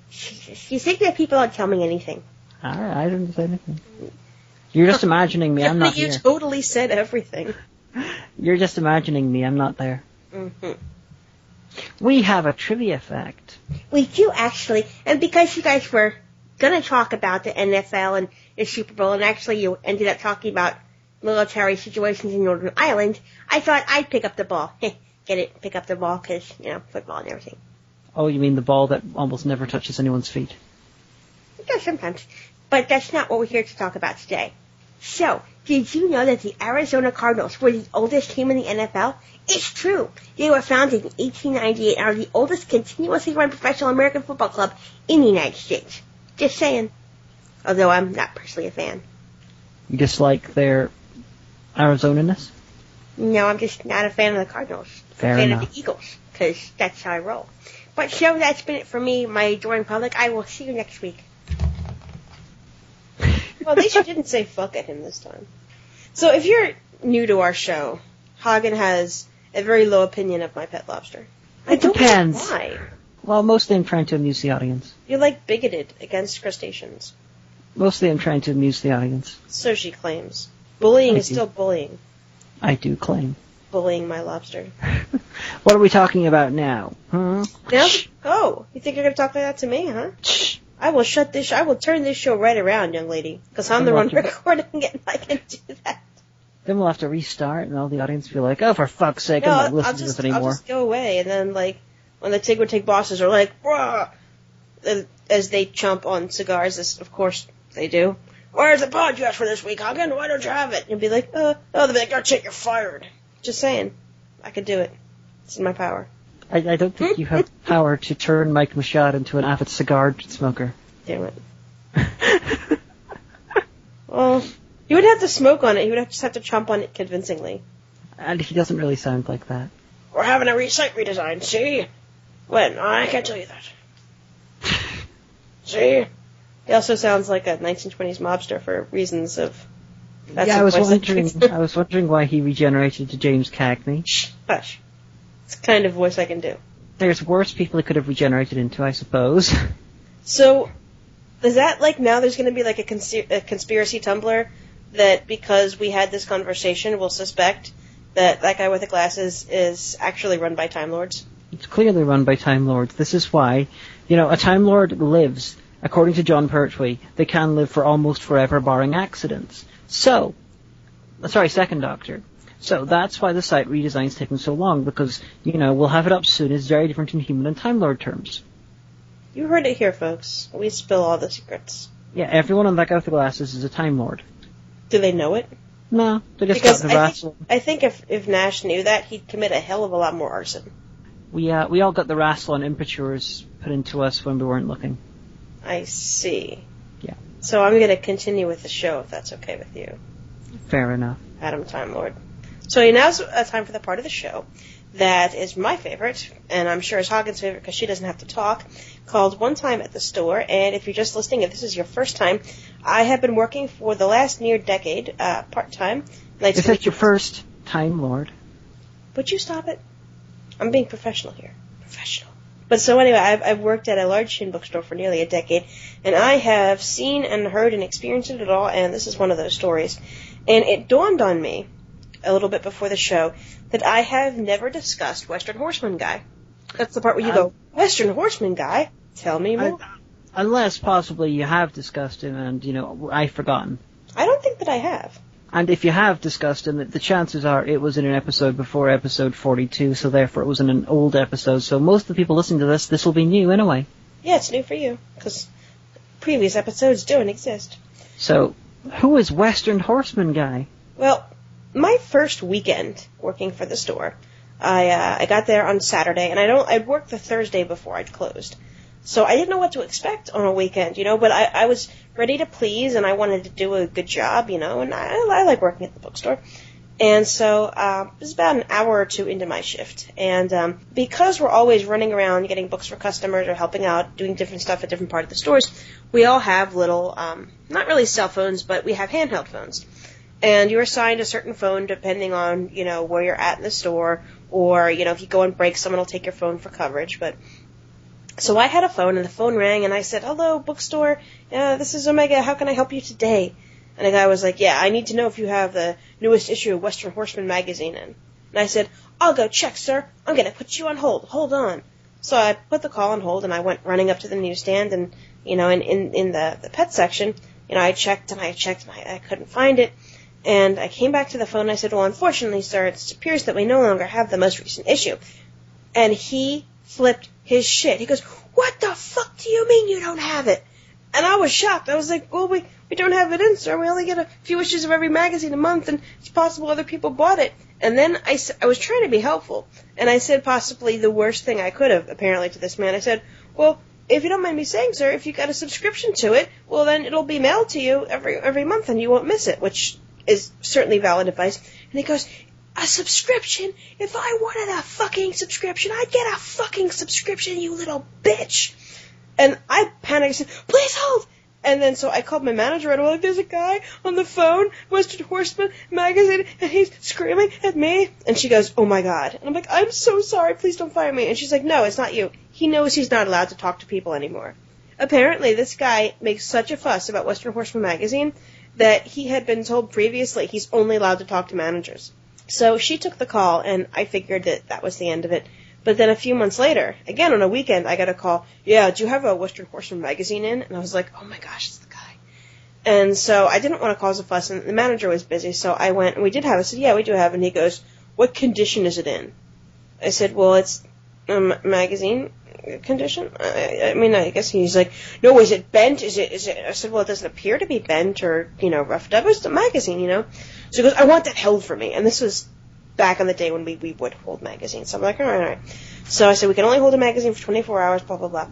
You think that people don't tell me anything?
I didn't say anything. You're just imagining me, I'm not
you
here.
You totally said everything.
You're just imagining me, I'm not there.
Mm-hmm.
We have a trivia fact.
We do, actually, and because you guys were going to talk about the NFL and the Super Bowl, and actually you ended up talking about military situations in Northern Ireland, I thought I'd pick up the ball. Get it? Pick up the ball, because, football and everything.
Oh, you mean the ball that almost never touches anyone's feet?
It does sometimes, but that's not what we're here to talk about today. So, did you know that the Arizona Cardinals were the oldest team in the NFL? It's true. They were founded in 1898 and are the oldest continuously run professional American football club in the United States. Just saying. Although I'm not personally a fan.
You dislike their Arizona-ness?
No, I'm just not a fan of the Cardinals.
Fair
I'm a fan
enough.
of the Eagles, because that's how I roll. But so that's been it for me, my adoring public. I will see you next week.
Well, at least you didn't say fuck at him this time. So if you're new to our show, Hagan has a very low opinion of my pet lobster.
It depends.
I don't know why.
Well, mostly I'm trying to amuse the audience.
You're like bigoted against crustaceans.
Mostly I'm trying to amuse the audience.
So she claims. Bullying
I
is
do.
still bullying.
I do claim.
Bullying my lobster.
What are we talking about now? Huh?
Now? Oh, you think you're going to talk like that to me, huh? I will I will turn this show right around, young lady. Because I'm the one recording it and I can do that.
Then we'll have to restart and all the audience will be like, oh, for fuck's sake,
No,
I'm not
I'll
listening to this anymore.
I'll just go away, and then, like, when the Tig would Take bosses are like, "Bruh," as they chomp on cigars, as of course they do. Where's the podcast for this week, Hagen? Why don't you have it? And you'll be like, they'll be like, oh, shit, you're fired. Just saying. I could do it. It's in my power.
I don't think you have power to turn Mike Machado into an avid cigar smoker.
Damn it. Well, he would have to smoke on it. He would just have to chomp on it convincingly.
And he doesn't really sound like that.
We're having a site redesign, see? When? I can't tell you that. See? He also sounds like a 1920s mobster for reasons of...
I was wondering why he regenerated to James Cagney.
Shh, hush. It's the kind of voice I can do.
There's worse people he could have regenerated into, I suppose.
So, is that like now there's going to be like a conspiracy Tumblr that because we had this conversation we'll suspect that guy with the glasses is actually run by Time Lords?
It's clearly run by Time Lords. This is why, a Time Lord lives, according to John Pertwee, they can live for almost forever barring accidents. So, Second Doctor. So that's why the site redesign's taking so long, because, we'll have it up soon. It's very different in human and Time Lord terms.
You heard it here, folks. We spill all the secrets.
Yeah, everyone on that guy with the glasses is a Time Lord.
Do they know it?
No, they just
Because
got the wrestle.
I think if Nash knew that, he'd commit a hell of a lot more arson.
We all got the wrestle and imperatures put into us when we weren't looking.
I see.
Yeah.
So I'm going to continue with the show, if that's okay with you.
Fair enough.
Adam Time Lord. So now's time for the part of the show that is my favorite, and I'm sure is Hagen's favorite because she doesn't have to talk, called One Time at the Store. And if you're just listening, if this is your first time, I have been working for the last near decade, part-time.
Is that your first Time Lord?
Would you stop it? I'm being professional here. Professional. But so anyway, I've worked at a large chain bookstore for nearly a decade, and I have seen and heard and experienced it all, and this is one of those stories. And it dawned on me, a little bit before the show, that I have never discussed Western Horseman Guy. That's the part where you go, Western Horseman Guy? Tell me more.
Unless possibly you have discussed him and, I've forgotten.
I don't think that I have.
And if you have discussed him, the chances are it was in an episode before episode 42, so therefore it was in an old episode. So most of the people listening to this will be new anyway.
Yeah, it's new for you, because previous episodes don't exist.
So, who is Western Horseman Guy?
Well, my first weekend working for the store, I got there on Saturday, and I'd worked the Thursday before I'd closed. So I didn't know what to expect on a weekend, but I was ready to please, and I wanted to do a good job, and I like working at the bookstore. And so it was about an hour or two into my shift. And because we're always running around getting books for customers or helping out, doing different stuff at different parts of the stores, we all have little, not really cell phones, but we have handheld phones. And you're assigned a certain phone depending on, where you're at in the store, or, if you go and break, someone will take your phone for coverage. But so I had a phone, and the phone rang, and I said, "Hello, bookstore. This is Omega. How can I help you today?" And the guy was like, "Yeah, I need to know if you have the newest issue of Western Horseman magazine in." And I said, "I'll go check, sir. I'm going to put you on hold. Hold on." So I put the call on hold, and I went running up to the newsstand, and, in the pet section, I checked, and I couldn't find it. And I came back to the phone, and I said, "Well, unfortunately, sir, it appears that we no longer have the most recent issue." And he flipped his shit. He goes, "What the fuck do you mean you don't have it?" And I was shocked. I was like, "Well, we don't have it in, sir. We only get a few issues of every magazine a month, and it's possible other people bought it." And then I was trying to be helpful, and I said possibly the worst thing I could have, apparently, to this man. I said, "Well, if you don't mind me saying, sir, if you got a subscription to it, well, then it'll be mailed to you every month, and you won't miss it," which is certainly valid advice. And he goes, "A subscription? If I wanted a fucking subscription, I'd get a fucking subscription, you little bitch." And I panicked and said, "Please hold." And then so I called my manager, and I'm like, "There's a guy on the phone, Western Horseman magazine, and he's screaming at me." And she goes, "Oh my God." And I'm like, "I'm so sorry, please don't fire me." And she's like, "No, it's not you. He knows he's not allowed to talk to people anymore." Apparently, this guy makes such a fuss about Western Horseman magazine that he had been told previously he's only allowed to talk to managers. So she took the call, and I figured that was the end of it. But then a few months later, again on a weekend, I got a call, "Yeah, do you have a Western Horseman magazine in?" And I was like, "Oh my gosh, it's the guy." And so I didn't want to cause a fuss, and the manager was busy, so I went, and we did have it. I said, "Yeah, we do have it." And he goes, "What condition is it in?" I said, "Well, it's a magazine condition." I guess he's like, "No, is it bent? Is it?" I said, "Well, it doesn't appear to be bent or, roughed up. It's a magazine, So he goes, "I want that held for me." And this was back in the day when we would hold magazines. So I'm like, all right. So I said, "We can only hold a magazine for 24 hours, blah, blah, blah."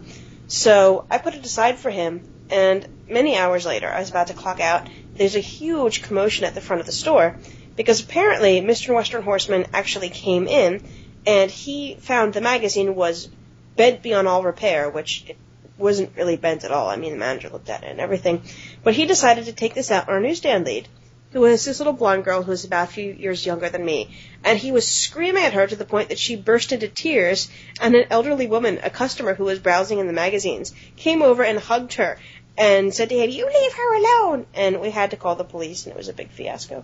So I put it aside for him, and many hours later, I was about to clock out. There's a huge commotion at the front of the store, because apparently Mr. Western Horseman actually came in, and he found the magazine was bent beyond all repair, which it wasn't really bent at all. I mean, the manager looked at it and everything. But he decided to take this out on our newsstand lead, who was this little blonde girl who was about a few years younger than me. And he was screaming at her to the point that she burst into tears, and an elderly woman, a customer who was browsing in the magazines, came over and hugged her and said to him, "You leave her alone!" And we had to call the police, and it was a big fiasco.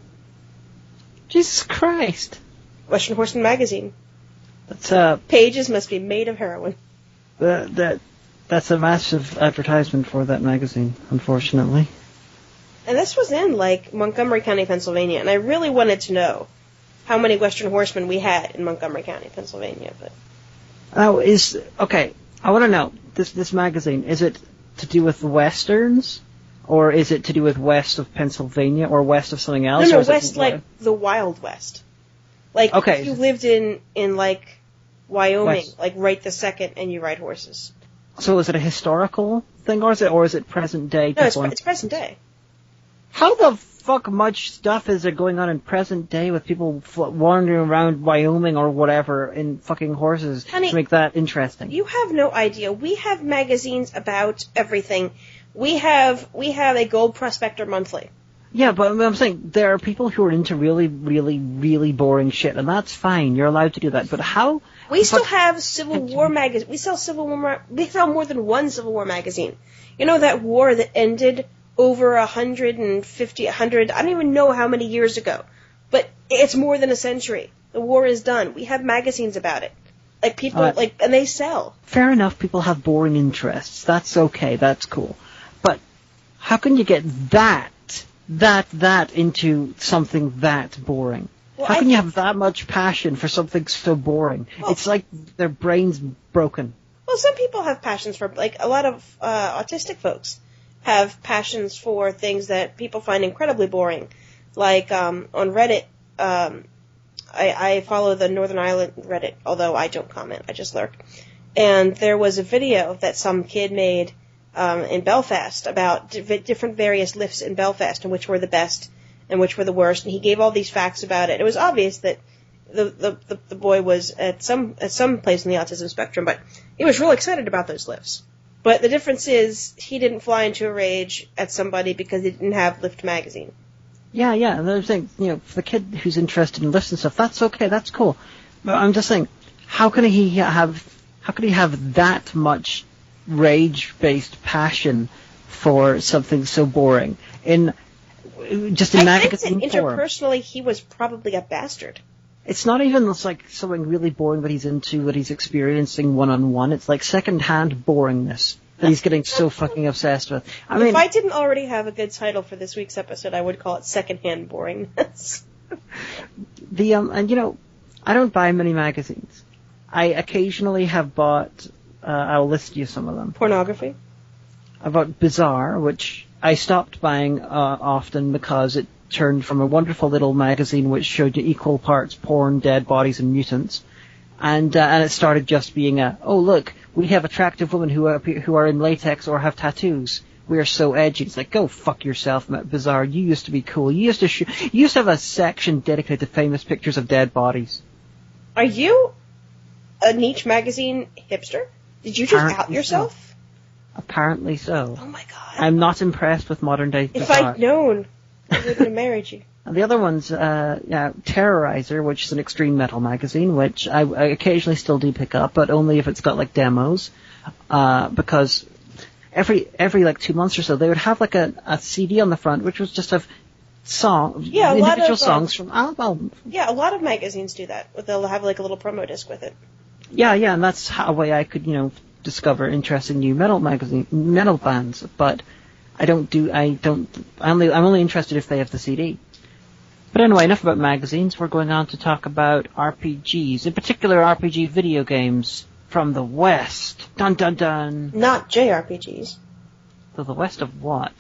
Jesus Christ.
Western Horseman magazine.
That's
pages must be made of heroin.
That's a massive advertisement for that magazine, unfortunately.
And this was in, Montgomery County, Pennsylvania, and I really wanted to know how many Western Horsemen we had in Montgomery County, Pennsylvania. But
I want to know, this magazine, is it to do with the Westerns, or is it to do with west of Pennsylvania, or west of something else?
No, west, the Wild West. If you lived in Wyoming, west. Right the second, and you ride horses.
So is it a historical thing, or is it present day?
No, it's present day.
How the fuck much stuff is there going on in present day with people wandering around Wyoming or whatever in fucking horses to make that interesting?
You have no idea. We have magazines about everything. We have a Gold Prospector monthly.
Yeah, but I'm saying there are people who are into really, really, really boring shit, and that's fine. You're allowed to do that. But how?
We still have Civil War magazines. We sell more than one Civil War magazine. You know that war that ended over 150, 100, I don't even know how many years ago. But it's more than a century. The war is done. We have magazines about it. And they sell.
Fair enough, people have boring interests. That's okay, that's cool. But how can you get that into something that boring? Well, how can you have that much passion for something so boring? Well, it's like their brain's broken.
Well, some people have passions for, a lot of autistic folks have passions for things that people find incredibly boring. On Reddit, I follow the Northern Ireland Reddit, although I don't comment, I just lurk. And there was a video that some kid made in Belfast about different various lifts in Belfast and which were the best and which were the worst, and he gave all these facts about it. It was obvious that the boy was at some place in the autism spectrum, but he was real excited about those lifts. But the difference is he didn't fly into a rage at somebody because he didn't have Lift magazine.
Yeah, and I'm saying, for the kid who's interested in lifts and stuff, that's okay, that's cool. But I'm just saying, how can he have that much rage-based passion for something so boring in magazine
I think that
form?
Interpersonally, he was probably a bastard.
It's not even like something really boring that he's into, that he's experiencing one-on-one. It's like second-hand boringness that he's getting so fucking obsessed with.
If I didn't already have a good title for this week's episode, I would call it Second-Hand Boringness.
I don't buy many magazines. I occasionally have bought, I'll list you some of them.
Pornography?
I bought Bizarre, which I stopped buying often because it turned from a wonderful little magazine which showed you equal parts porn, dead bodies, and mutants, and it started just being oh look, we have attractive women who are in latex or have tattoos. We are so edgy. It's like, go fuck yourself, Bizarre. You used to be cool. You used to have a section dedicated to famous pictures of dead bodies.
Are you a niche magazine hipster? Did you just out yourself?
So. Apparently so.
Oh my god.
I'm not impressed with modern day Bizarre.
If I'd known, I wouldn't have married you.
And the other one's Terrorizer, which is an extreme metal magazine, which I occasionally still do pick up, but only if it's got like demos, because every like 2 months or so they would have like a CD on the front, which was just of individual songs from albums.
Yeah, a lot of magazines do that. They'll have like a little promo disc with it.
Yeah, and that's a way I could discover interesting new metal bands, but I'm only interested if they have the CD. But anyway, enough about magazines. We're going on to talk about RPGs, in particular RPG video games from the West. Dun dun dun.
Not JRPGs.
So the West of what?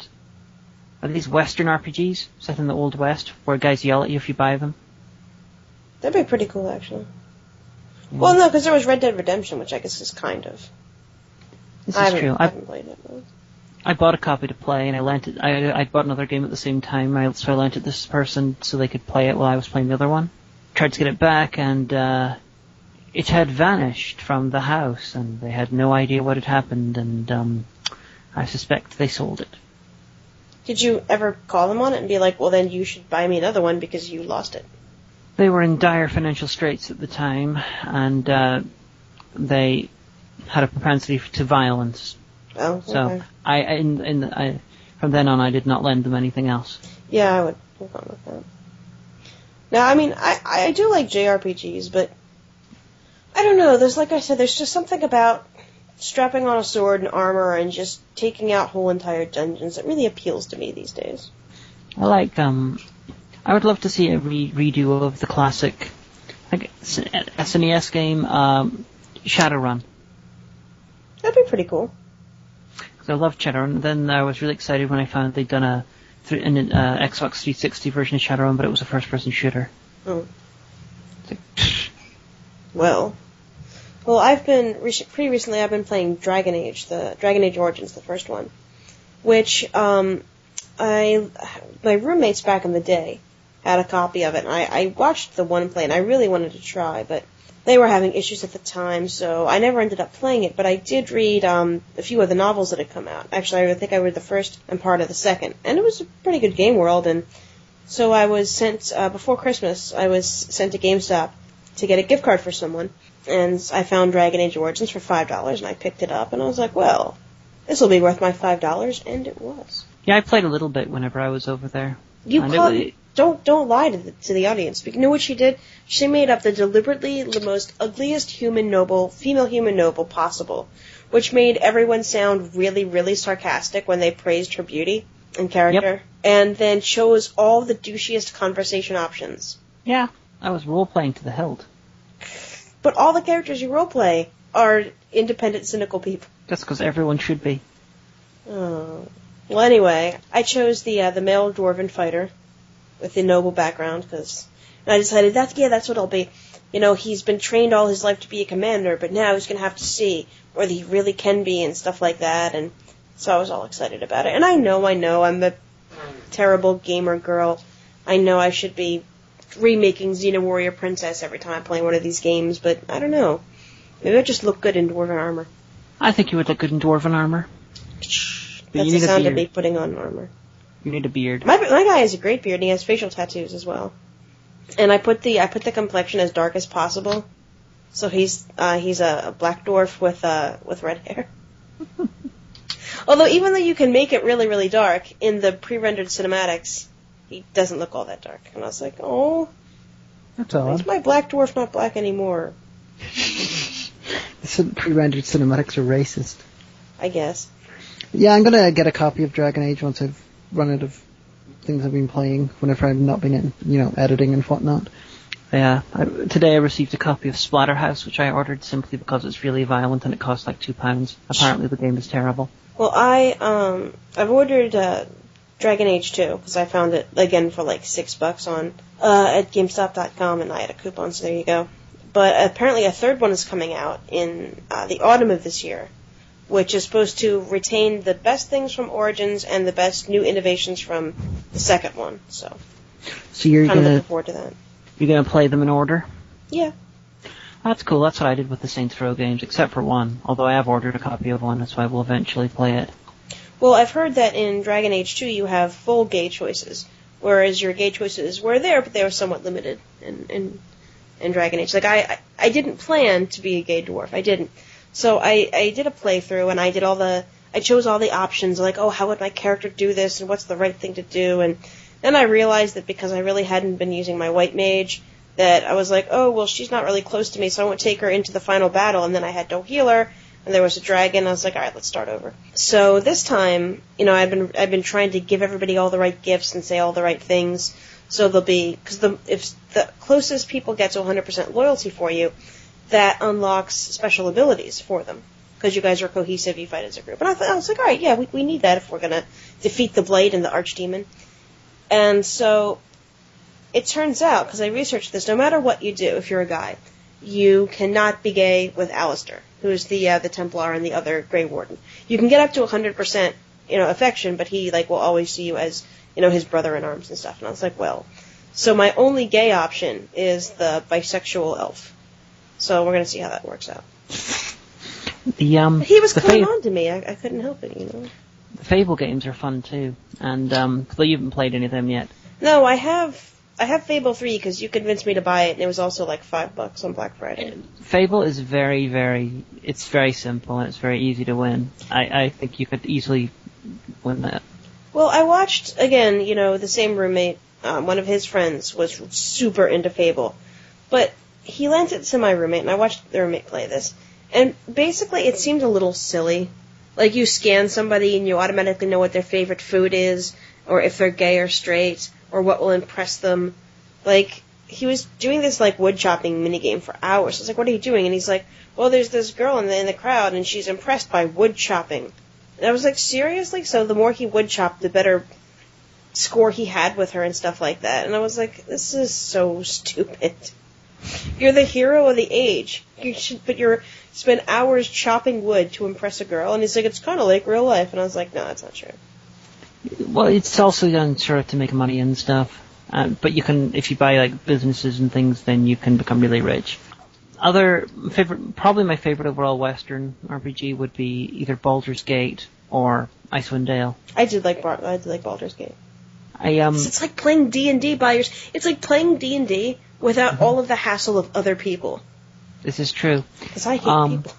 Are these Western RPGs set in the Old West, where guys yell at you if you buy them?
That'd be pretty cool, actually. Yeah. Well, no, because there was Red Dead Redemption, which I guess is kind of.
This is true.
I haven't played it. Though.
I bought a copy to play, and I lent it. I bought another game at the same time, so I lent it this person so they could play it while I was playing the other one. Tried to get it back, and it had vanished from the house, and they had no idea what had happened, and I suspect they sold it.
Did you ever call them on it and be like, well, then you should buy me another one because you lost it?
They were in dire financial straits at the time, and they had a propensity to violence.
Oh, okay.
So I from then on, I did not lend them anything else.
Yeah, I would have gone with that. Now, I mean, I do like JRPGs, but I don't know. Like I said, there's just something about strapping on a sword and armor and just taking out whole entire dungeons that really appeals to me these days.
I would love to see a redo of the classic SNES game, Shadowrun.
That'd be pretty cool.
I love Shadowrun. Then I was really excited when I found they'd done an Xbox 360 version of Shadowrun, but it was a first-person shooter.
Oh. Well, I've been pretty recently. I've been playing Dragon Age Origins, the first one, which my roommates back in the day had a copy of it, and I watched the one play, and I really wanted to try, but they were having issues at the time, so I never ended up playing it, but I did read a few of the novels that had come out. Actually, I think I read the first and part of the second, and it was a pretty good game world, and so I was sent, before Christmas, I was sent to GameStop to get a gift card for someone, and I found Dragon Age Origins for $5, and I picked it up, and I was like, well, this will be worth my $5, and it was.
Yeah, I played a little bit whenever I was over there.
Don't lie to the audience. You know what she did? She made up the most ugliest female human noble possible, which made everyone sound really, really sarcastic when they praised her beauty and character,
yep.
And then chose all the douchiest conversation options.
Yeah, I was role-playing to the hilt.
But all the characters you role-play are independent, cynical people.
That's because everyone should be.
Oh. Well, anyway, I chose the male dwarven fighter with the noble background because And I decided, that's what I'll be. You know, he's been trained all his life to be a commander, but now he's going to have to see whether he really can be and stuff like that. And so I was all excited about it. And I know, I'm a terrible gamer girl. I know I should be remaking Xena Warrior Princess every time I play one of these games, but I don't know. Maybe I just look good in dwarven armor.
I think you would look good in dwarven armor.
That's the sound of me putting on armor.
You need a beard.
My guy has a great beard, and he has facial tattoos as well. And I put the complexion as dark as possible. So he's a black dwarf with red hair. Although even though you can make it really, really dark in the pre-rendered cinematics, he doesn't look all that dark. And I was like, oh,
that's odd.
Why is my black dwarf not black anymore?
The pre-rendered cinematics are racist.
I guess.
Yeah, I'm gonna get a copy of Dragon Age once I've run out of things I've been playing, whenever I've not been editing and whatnot.
Yeah, today I received a copy of Splatterhouse, which I ordered simply because it's really violent and it costs like £2. Apparently the game is terrible.
Well, I've ordered Dragon Age 2 because I found it again for like $6 on at GameStop.com, and I had a coupon, so there you go. But apparently a third one is coming out in the autumn of this year, which is supposed to retain the best things from Origins and the best new innovations from the second one. So
you're
kind of looking forward to that.
You're going to play them in order?
Yeah.
That's cool. That's what I did with the Saints Row games, except for one. Although I have ordered a copy of one, so I will eventually play it.
Well, I've heard that in Dragon Age 2 you have full gay choices, whereas your gay choices were there, but they were somewhat limited in Dragon Age. Like, I didn't plan to be a gay dwarf. I didn't. So I did a playthrough, and I chose all the options, like, oh, how would my character do this, and what's the right thing to do, and then I realized that because I really hadn't been using my white mage, that I was like, oh, well, she's not really close to me, so I won't take her into the final battle, and then I had no healer, and there was a dragon, I was like, alright, let's start over. So this time, I've been trying to give everybody all the right gifts and say all the right things, so they'll be, because if the closest people get to 100% loyalty for you, that unlocks special abilities for them. Because you guys are cohesive, you fight as a group. And I was like, alright, yeah, we need that if we're going to defeat the Blade and the Archdemon. And so, it turns out, because I researched this, no matter what you do, if you're a guy, you cannot be gay with Alistair, who's the Templar and the other Grey Warden. You can get up to 100%, affection, but he, will always see you as, his brother in arms and stuff. And I was like, well, so my only gay option is the bisexual elf. So we're going to see how that works out.
He was
coming on to me. I couldn't help it,
The Fable games are fun too, and though you haven't played any of them yet.
No, I have Fable 3 because you convinced me to buy it, and it was also like $5 on Black Friday.
Fable is very, very, it's very simple and it's very easy to win. I think you could easily win that. Well,
I watched again. The same roommate. One of his friends was super into Fable, but he lent it to my roommate, and I watched the roommate play this. And basically, it seemed a little silly. Like, you scan somebody and you automatically know what their favorite food is, or if they're gay or straight, or what will impress them. Like, he was doing this, wood chopping minigame for hours. I was like, what are you doing? And he's like, well, there's this girl in the crowd, and she's impressed by wood chopping. And I was like, seriously? So the more he wood chopped, the better score he had with her and stuff like that. And I was like, this is so stupid. You're the hero of the age. You're spend hours chopping wood to impress a girl, and he's like, it's kind of like real life. And I was like, no, that's not true.
Well, it's also done sort of to make money and stuff. But you can, if you buy businesses and things, then you can become really rich. Probably my favorite overall Western RPG would be either Baldur's Gate or Icewind Dale.
I did like Baldur's Gate.
It's
like playing D&D It's like playing D&D without all of the hassle of other people.
This is true.
Because I hate people.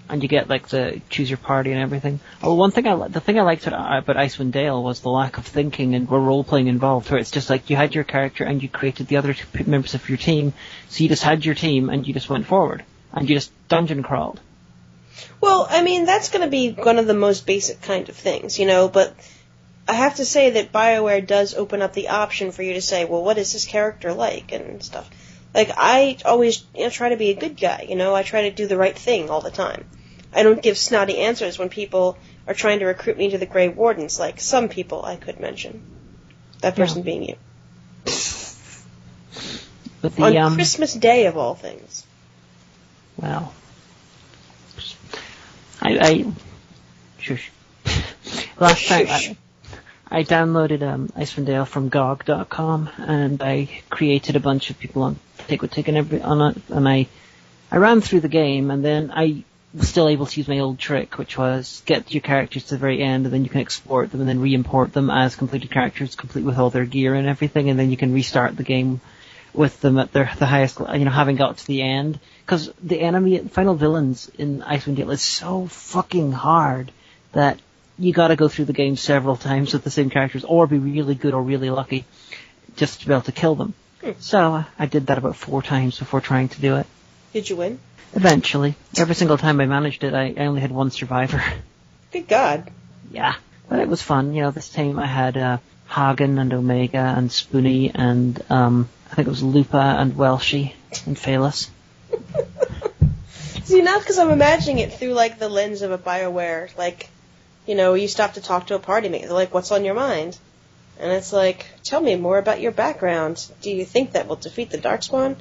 And you get the choose your party and everything. Oh, the thing I liked about Icewind Dale was the lack of thinking and role playing involved. Where it's just you had your character and you created the other two members of your team, so you just had your team and you just went forward and you just dungeon crawled.
Well, I mean that's going to be one of the most basic kind of things, But I have to say that BioWare does open up the option for you to say, well, what is this character like and stuff. I always try to be a good guy, I try to do the right thing all the time. I don't give snotty answers when people are trying to recruit me to the Grey Wardens, like some people I could mention. That person being you.
But the,
on Christmas Day, of all things.
Well, I shush. Last time I downloaded Icewind Dale from GOG.com, and I created a bunch of people on Tick and on it, and I ran through the game, and then I was still able to use my old trick, which was get your characters to the very end, and then you can export them and then re-import them as completed characters, complete with all their gear and everything, and then you can restart the game with them at the highest, having got to the end. Because the final villains in Icewind Dale is so fucking hard that you gotta go through the game several times with the same characters, or be really good or really lucky just to be able to kill them. So I did that about 4 times before trying to do it.
Did you win?
Eventually. Every single time I managed it, I only had 1 survivor.
Good God.
Yeah. But it was fun. This time I had Hagan and Omega and Spoonie and I think it was Lupa and Welshie and Phalos.
See, not because I'm imagining it through, like, the lens of a BioWare. Like, you stop to talk to a party mate. They're like, what's on your mind? And it's like, tell me more about your background. Do you think that will defeat the Darkspawn? And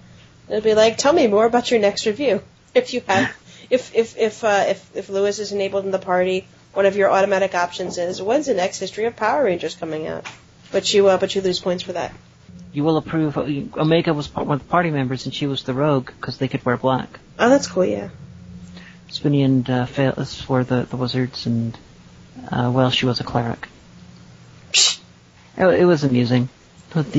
it'll be like, tell me more about your next review. If you have, if Lewis is enabled in the party, one of your automatic options is, when's the next History of Power Rangers coming out? But you lose points for that.
You will approve. Omega was one of the party members, and she was the rogue because they could wear black.
Oh, that's cool. Yeah.
Spoonie and Phalos were the wizards, and she was a cleric. It was amusing, but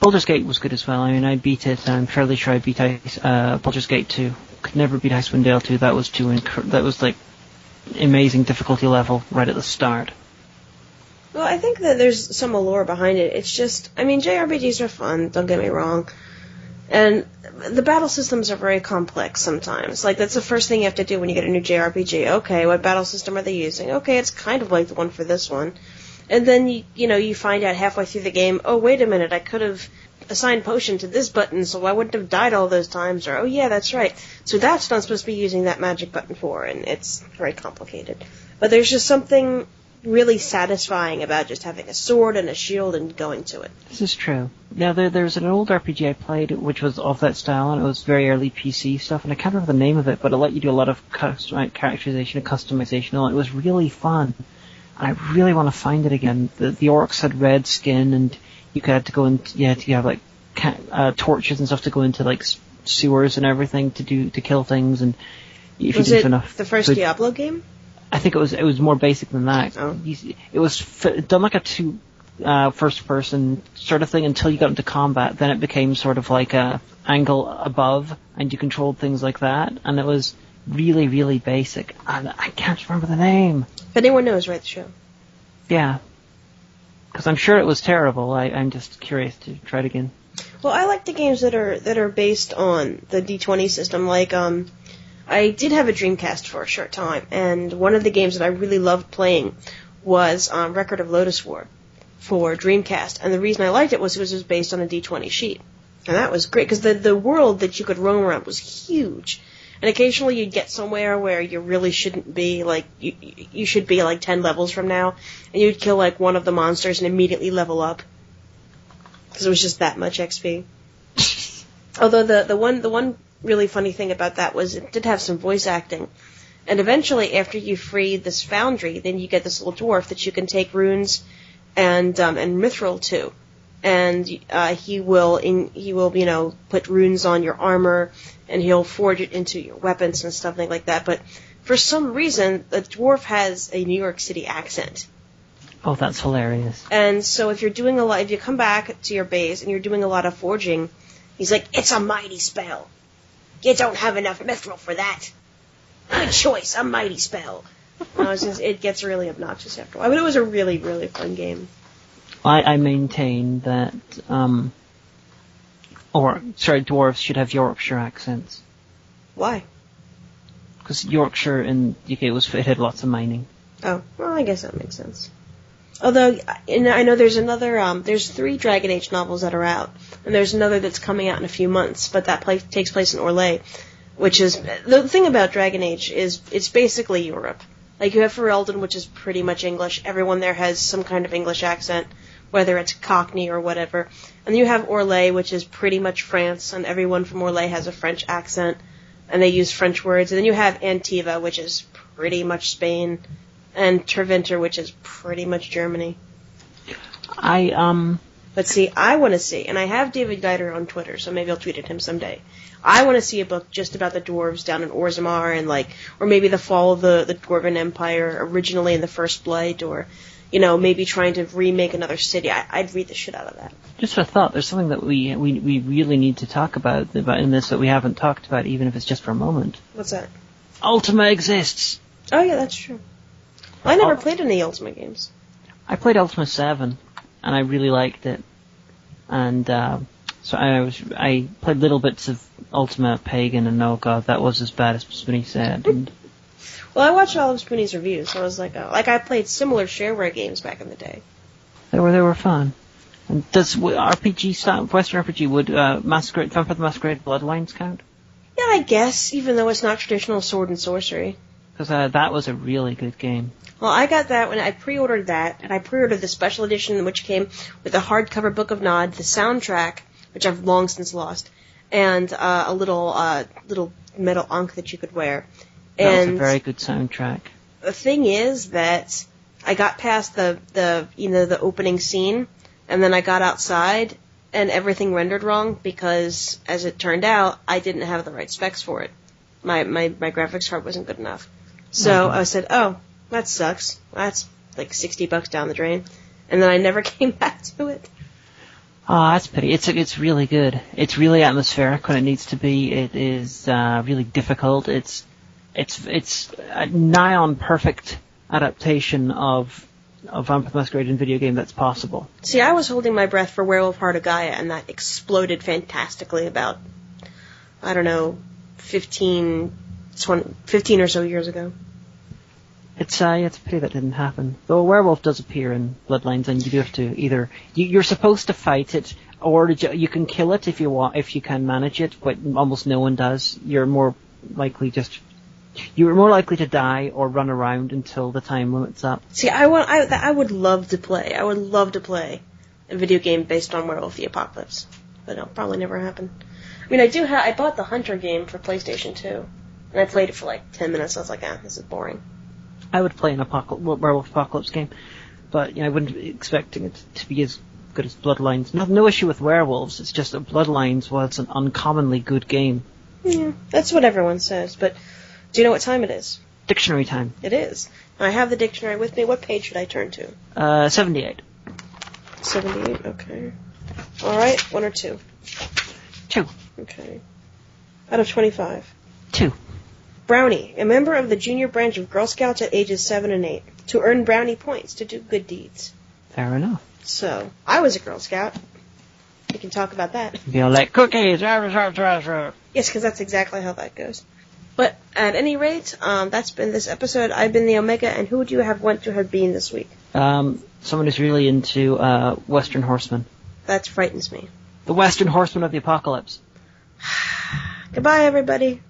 Baldur's Gate was good as well. I mean, I beat it. I'm fairly sure I beat Baldur's Gate 2. Could never beat Icewind Dale 2. That was like amazing difficulty level right at the start.
Well, I think that there's some allure behind it. It's just, JRPGs are fun, don't get me wrong. And the battle systems are very complex sometimes. Like, that's the first thing you have to do when you get a new JRPG. Okay, what battle system are they using? Okay, it's kind of like the one for this one. And then, you find out halfway through the game, oh, wait a minute, I could have assigned potion to this button, so I wouldn't have died all those times. Or, oh, yeah, that's right. So that's what I'm supposed to be using that magic button for, and it's very complicated. But there's just something really satisfying about just having a sword and a shield and going to it.
This is true. Now, there's an old RPG I played which was of that style, and it was very early PC stuff, and I can't remember the name of it, but it let you do a lot of characterization and customization, and it was really fun. And I really want to find it again. The orcs had red skin, and you had to go in. You had to have like torches and stuff to go into like sewers and everything to kill things. And if
was
you
it
didn't enough,
the first Diablo game?
I think it was more basic than that.
Oh.
It was done like a first person sort of thing until you got into combat. Then it became sort of like a angle above, and you controlled things like that. And it was really, really basic. And I can't remember the name.
If anyone knows, write the show.
Yeah. Because I'm sure it was terrible. I'm just curious to try it again.
Well, I like the games that are based on the D20 system. Like, I did have a Dreamcast for a short time, and one of the games that I really loved playing was Record of Lotus War for Dreamcast. And the reason I liked it was based on a D20 sheet. And that was great, because the world that you could roam around was huge. And occasionally you'd get somewhere where you really shouldn't be, like, you should be, like, 10 levels from now, and you'd kill, like, one of the monsters and immediately level up. Because it was just that much XP. Although the one really funny thing about that was it did have some voice acting. And eventually, after you free this foundry, then you get this little dwarf that you can take runes and mithril to. And he will put runes on your armor, and he'll forge it into your weapons and stuff like that. But for some reason, the dwarf has a New York City accent.
Oh, that's hilarious.
And so if you come back to your base and you're doing a lot of forging, he's like, "It's a mighty spell. You don't have enough mithril for that. Good choice, a mighty spell." It gets really obnoxious after a while. But it was a really, really fun game.
I maintain that dwarves should have Yorkshire accents.
Why?
Because Yorkshire in UK it had lots of mining.
Oh, well, I guess that makes sense. Although, I know there's 3 Dragon Age novels that are out, and there's another that's coming out in a few months, but that takes place in Orlais, which is, the thing about Dragon Age is, it's basically Europe. Like, you have Ferelden, which is pretty much English. Everyone there has some kind of English accent. whether it's Cockney or whatever. And then you have Orlais, which is pretty much France, and everyone from Orlais has a French accent, and they use French words. And then you have Antiva, which is pretty much Spain, and Treventer, which is pretty much Germany. But see, I want to see, and I have David Geider on Twitter, so maybe I'll tweet at him someday. I want to see a book just about the dwarves down in Orzammar, and or maybe the fall of the Dwarven Empire originally in the First Blight, or, maybe trying to remake another city. I'd read the shit out of that.
Just a thought, there's something that we really need to talk about in this that we haven't talked about, even if it's just for a moment.
What's that?
Ultima exists!
Oh yeah, that's true. Well, I never played any Ultima games.
I played Ultima 7, and I really liked it. And so I played little bits of Ultima Pagan, and oh god, that was as bad as Spoonie said. And
well, I watched all of Spoonie's reviews, so I was like, I played similar shareware games back in the day.
They were fun. And does RPG style, Western RPG, would Vampire the Masquerade Bloodlines count?
Yeah, I guess, even though it's not traditional sword and sorcery.
Because that was a really good game.
Well, I got that when I pre-ordered that, and I pre-ordered the special edition, which came with a hardcover Book of Nod, the soundtrack, which I've long since lost, and a little metal ankh that you could wear.
That was a very good soundtrack.
The thing is that I got past the opening scene, and then I got outside, and everything rendered wrong because, as it turned out, I didn't have the right specs for it. My graphics card wasn't good enough. So I said, oh, that sucks. That's like $60 down the drain. And then I never came back to it.
Oh, that's a pity. It's really good. It's really atmospheric when it needs to be. It is really difficult. It's a nigh on perfect adaptation of Vampire the Masquerade in video game that's possible.
See, I was holding my breath for Werewolf Heart of Gaia, and that exploded fantastically about, 15 or so years ago.
It's a pity that didn't happen. Though a werewolf does appear in Bloodlines, and you do have to either you're supposed to fight it, or you can kill it if you can manage it, but almost no one does. You're more likely to die or run around until the time limit's up.
See, I would love to play. I would love to play a video game based on Werewolf the Apocalypse, but it'll probably never happen. I mean, I bought the Hunter game for PlayStation 2, and I played it for 10 minutes. I was like, this is boring.
I would play an Werewolf Apocalypse game, but I wouldn't be expecting it to be as good as Bloodlines. No issue with werewolves, it's just that Bloodlines was an uncommonly good game.
Yeah, that's what everyone says, but do you know what time it is?
Dictionary time.
It is. I have the dictionary with me. What page should I turn to?
78.
78, okay. Alright, 1 or 2?
2.
Okay. Out of 25.
2.
Brownie, a member of the junior branch of Girl Scouts at ages 7 and 8, to earn brownie points to do good deeds.
Fair enough.
So, I was a Girl Scout. We can talk about that.
You're like, cookies!
Yes, because that's exactly how that goes. But, at any rate, that's been this episode. I've been the Omega, and who would you have want to have been this week?
Someone who's really into Western Horseman.
That frightens me.
The Western Horseman of the Apocalypse.
Goodbye, everybody.